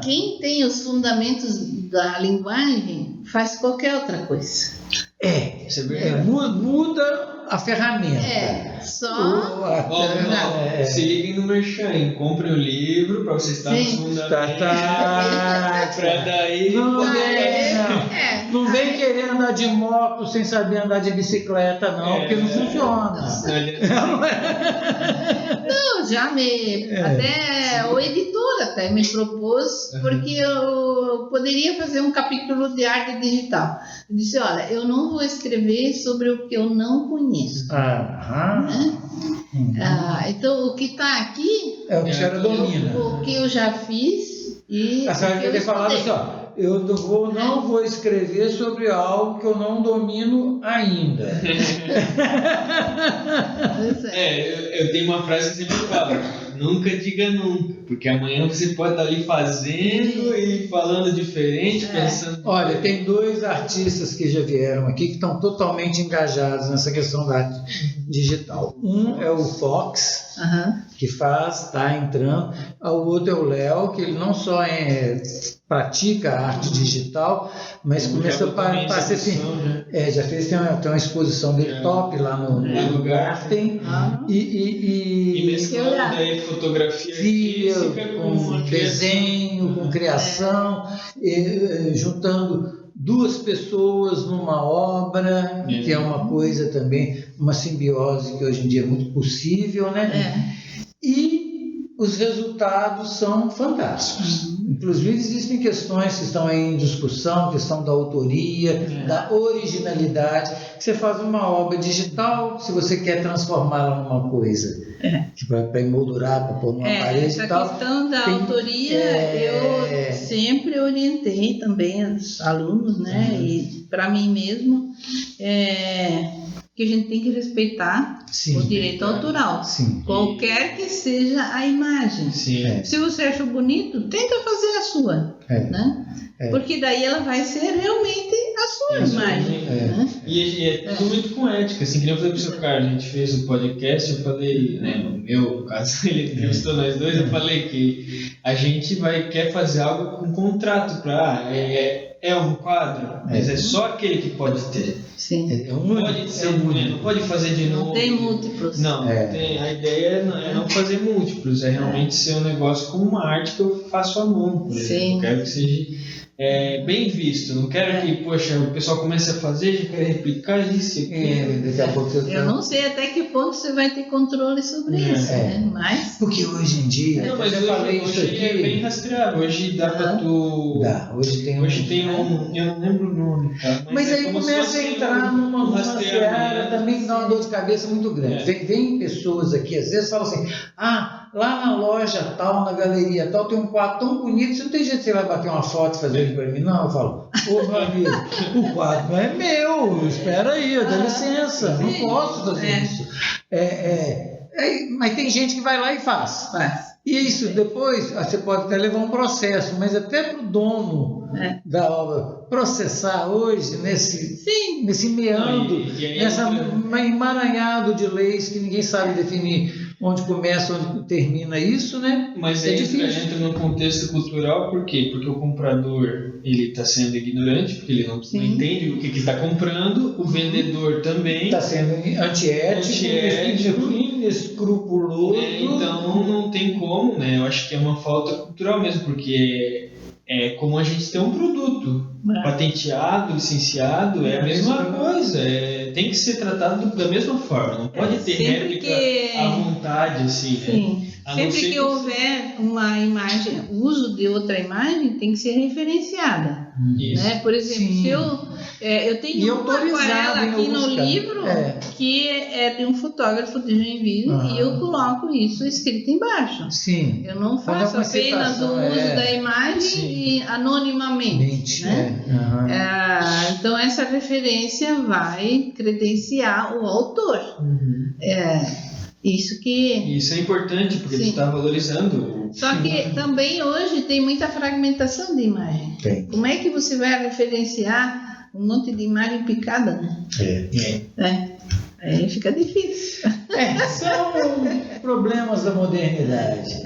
quem tem os fundamentos da linguagem faz qualquer outra coisa. Muda a ferramenta. Se liguem no Merchan, comprem o livro para você estar nos fundamentos. Para daí. Não vem querer andar de moto sem saber andar de bicicleta, não, porque não funciona. Não, já até o editor até me propôs, porque eu poderia fazer um capítulo de arte digital. Eu disse, olha, eu não vou escrever sobre o que eu não conheço. Então, o que está aqui é o que a senhora domina. O que eu já fiz e a senhora queria falar assim, eu não vou escrever sobre algo que eu não domino ainda. Eu tenho uma frase que sempre falo, nunca diga nunca, porque amanhã você pode estar ali fazendo e falando diferente, pensando... Olha, tem 2 artistas que já vieram aqui que estão totalmente engajados nessa questão da arte digital. Um é o Fox, que está entrando, o outro é o Léo, que ele não só pratica a arte digital, mas começa a passar assim, já fez, tem uma exposição dele top lá no Garten, e mesclando aí fotografia física com desenho, com criação, juntando 2 pessoas numa obra, que é uma coisa também, uma simbiose que hoje em dia é muito possível, né? E os resultados são fantásticos. Inclusive, existem questões que estão aí em discussão, questão da autoria, da originalidade. Você faz uma obra digital, se você quer transformá-la numa coisa, para emoldurar, para pôr numa parede e tal. Essa questão da autoria, eu sempre orientei também os alunos, né? E para mim mesmo, que a gente tem que respeitar o direito autoral, qualquer que seja a imagem. Se você achou bonito, tenta fazer a sua, né? Porque daí ela vai ser realmente a sua imagem. Né? E é tudo muito com ética, assim, que nem eu falei pro seu Carlos, a gente fez o podcast, eu falei, né, no caso, ele entrevistou nós dois, eu falei que a gente quer fazer algo com contrato para é um quadro, mas é só aquele que pode ter. Não pode fazer de novo. Não tem múltiplos. Não, tem, a ideia é não fazer múltiplos, é realmente ser um negócio como uma arte que eu faço à mão. Por exemplo. Eu quero que seja bem visto. Não quero que, poxa, o pessoal comece a fazer, já quer replicar isso e aquilo. Daqui a pouco eu não sei até que ponto você vai ter controle sobre isso, né? Mas... Porque hoje em dia, não, mas hoje é bem rastreável. Hoje dá pra tu... Hoje tem eu não lembro o nome, tá? Mas aí começa a entrar numa seara também que dá uma dor de cabeça muito grande. Vem pessoas aqui, às vezes falam assim, lá na loja tal, na galeria tal, tem um quadro tão bonito, você não tem jeito de você vai bater uma foto e fazer ele para mim? Não, eu falo, meu amigo, o quadro não é meu, espera aí, dá licença, não posso fazer isso. Mas tem gente que vai lá e faz. E isso, depois, você pode até levar um processo, mas até para o dono da obra processar hoje, nesse meandro, nessa emaranhado de leis que ninguém sabe definir onde começa, onde termina isso, né? Mas aí entra num contexto cultural, por quê? Porque o comprador, ele está sendo ignorante, porque ele não entende o que está comprando, o vendedor também está sendo antiético, inescrupuloso. Então não tem como, né? Eu acho que é uma falta cultural mesmo, porque é como a gente tem um produto patenteado, licenciado, é a mesma coisa, tem que ser tratado da mesma forma, não pode ter réplica à vontade, assim, sim. Né? Sempre que houver uma imagem, o uso de outra imagem tem que ser referenciada. Né? Por exemplo, se eu tenho uma aquarela aqui no livro que é de um fotógrafo de Joinville e eu coloco isso escrito embaixo. Sim. Eu não faço apenas o uso da imagem anonimamente. Né? Então essa referência vai credenciar o autor. Isso é importante, porque você está valorizando. Só que também hoje tem muita fragmentação de imagem. Como é que você vai referenciar um monte de imagem picada, né? Aí fica difícil. São problemas da modernidade.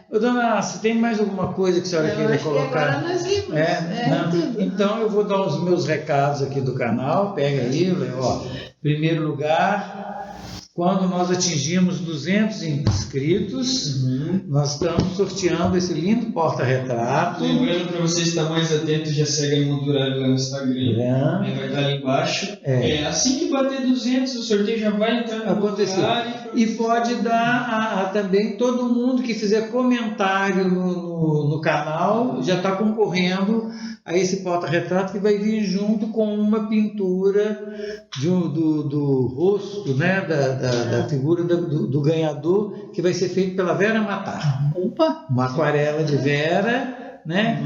Dona Asta, tem mais alguma coisa que a senhora queira colocar? Agora nós vimos. Então eu vou dar os meus recados aqui do canal. Pega aí, em primeiro lugar, quando nós atingimos 200 inscritos, nós estamos sorteando esse lindo porta-retrato. Lembrando para vocês estar mais atentos, já segue a Moldurari lá no Instagram. Vai estar ali embaixo. Assim que bater 200, o sorteio já vai entrar no Moldurari. E pode dar também todo mundo que fizer comentário no canal, já está concorrendo a esse porta-retrato que vai vir junto com uma pintura do rosto, né, da figura do ganhador, que vai ser feito pela Vera Matar. Uma aquarela de Vera, né,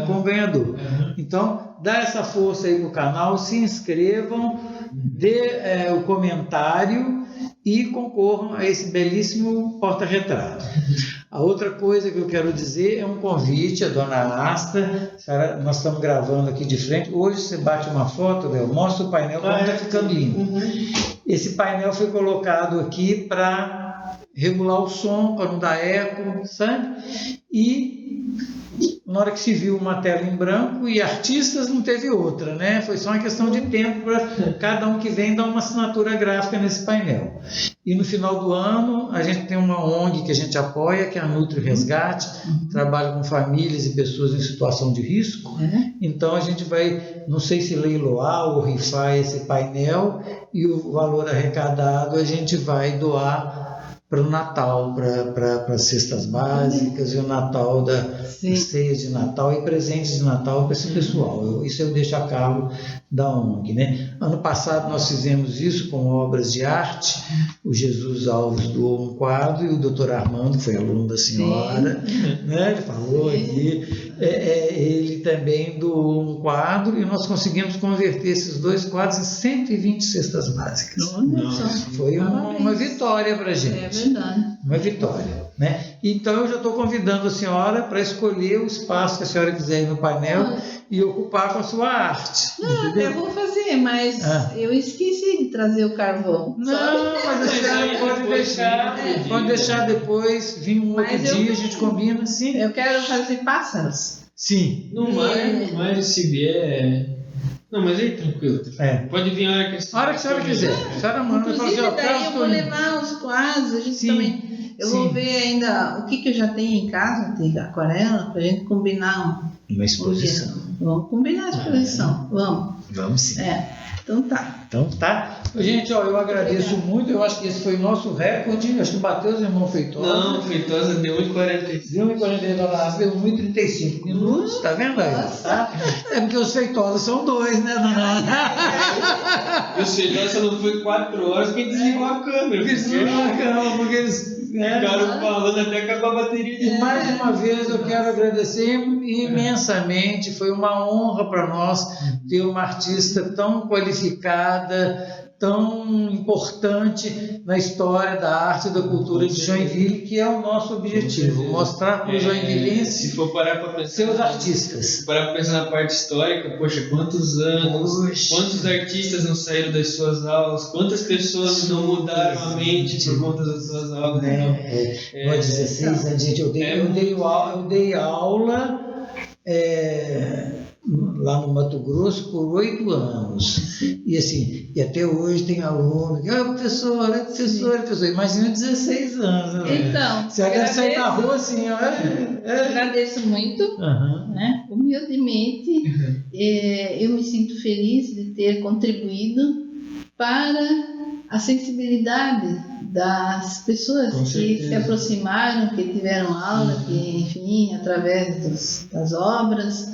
com o ganhador. Então, dá essa força aí pro canal, se inscrevam, dê o comentário e concorram a esse belíssimo porta-retrato. A outra coisa que eu quero dizer é um convite à Dona Asta. Nós estamos gravando aqui de frente. Hoje você bate uma foto, Léo, mostra o painel como está ficando lindo. Esse painel foi colocado aqui para regular o som, para não dar eco, sabe? E na hora que se viu uma tela em branco e artistas não teve outra, né? Foi só uma questão de tempo para cada um que vem dar uma assinatura gráfica nesse painel. E no final do ano a gente tem uma ONG que a gente apoia, que é a Nutri Resgate, trabalha com famílias e pessoas em situação de risco. Então a gente vai, não sei se leiloar ou rifar esse painel, e o valor arrecadado a gente vai doar para o Natal, para as cestas básicas e o Natal ceias de Natal e presentes de Natal para esse pessoal. Isso eu deixo a cargo da ONG, né? Ano passado nós fizemos isso com obras de arte. O Jesus Alves doou um quadro e o Dr. Armando, que foi aluno da senhora, né? Ele falou aqui, ele também doou um quadro e nós conseguimos converter esses 2 quadros em 120 cestas básicas. Foi uma vitória para a gente. É verdade. Uma vitória, né? Então eu já estou convidando a senhora para escolher o espaço que a senhora quiser ir no painel e ocupar com a sua arte. Não, até vou fazer, mas eu esqueci de trazer o carvão. Não, mas a senhora pode deixar depois, vir um outro dia, a gente combina. Sim. Eu quero fazer pássaros. Sim. No mar, se vier... Não, mas aí tranquilo. Pode vir a hora que a senhora quiser. A senhora manda. Inclusive, daí eu vou levar os quadros, a gente também... Eu vou ver ainda o que eu já tenho em casa, de aquarela, para a gente combinar uma exposição. Vamos combinar a exposição. Vamos. Vamos sim. Então tá. Então tá. Gente, ó, eu agradeço muito. Eu acho que esse foi o nosso recorde. Acho que bateu os irmãos Feitosa. Não, Feitosa deu 1,45. Deu 1,45, Dona Nácia deu 1,35 minutos, tá vendo aí? Tá? É porque os Feitosa são 2, né, Dona Nácia? E os Feitosa não foi 4 horas que desligou a câmera. Desligou a câmera, porque eles ficaram falando até acabar a bateria. E mais uma vez eu quero agradecer imensamente. Foi uma honra para nós ter uma artista tão qualificada, tão importante na história da arte e da cultura de Joinville, que é o nosso objetivo, mostrar para os joinvilenses se for parar para pensar, seus artistas. Parar para pensar na parte histórica, poxa, quantos anos, quantos artistas não saíram das suas aulas, quantas pessoas não mudaram a mente por conta das suas aulas. 16 anos, gente, eu dei aula lá no Mato Grosso por 8 anos. E assim, e até hoje tem aluno que, professor, imagina 16 anos. Né? Então, você deve sair na rua assim, agradeço muito, né? Humildemente, eu me sinto feliz de ter contribuído para a sensibilidade das pessoas que se aproximaram, que tiveram aula, que, enfim, através das obras,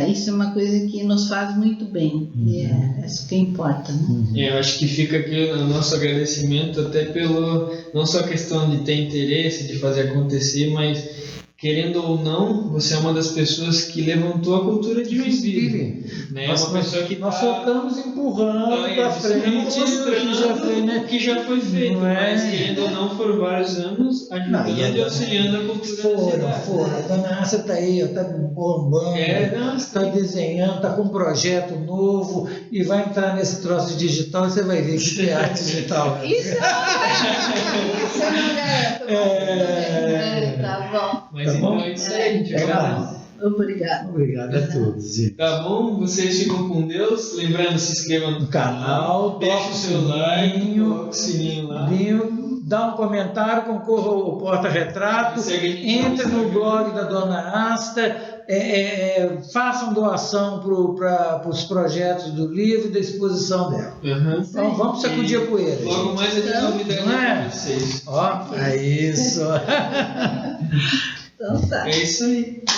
isso é uma coisa que nos faz muito bem, e é isso que importa, né? Eu acho que fica aqui o nosso agradecimento até pelo, não só a questão de ter interesse, de fazer acontecer, mas querendo ou não, você é uma das pessoas que levantou a cultura de Joinville. Né? Uma pessoa que nós focamos empurrando para frente o que já foi feito, mas querendo ou não, foram vários anos ajudando e auxiliando a cultura da cidade. A Dona Nácia está aí, está bombando, está desenhando, está com um projeto novo e vai entrar nesse troço digital e você vai ver que é arte digital. Isso eu não garanto. Tá bom. Mas então é isso aí, Obrigado. Obrigado a todos, gente. Tá bom? Vocês ficam com Deus. Lembrando, se inscreva no canal, deixa o seu like, coloca o sininho lá. Dá um comentário, concorra ao porta-retrato, entre no blog da Dona Asta, façam doação para os projetos do livro e da exposição dela. Então vamos sacudir a poeira. Logo mais eu tenho novidade para vocês. É isso. Então tá. É isso aí.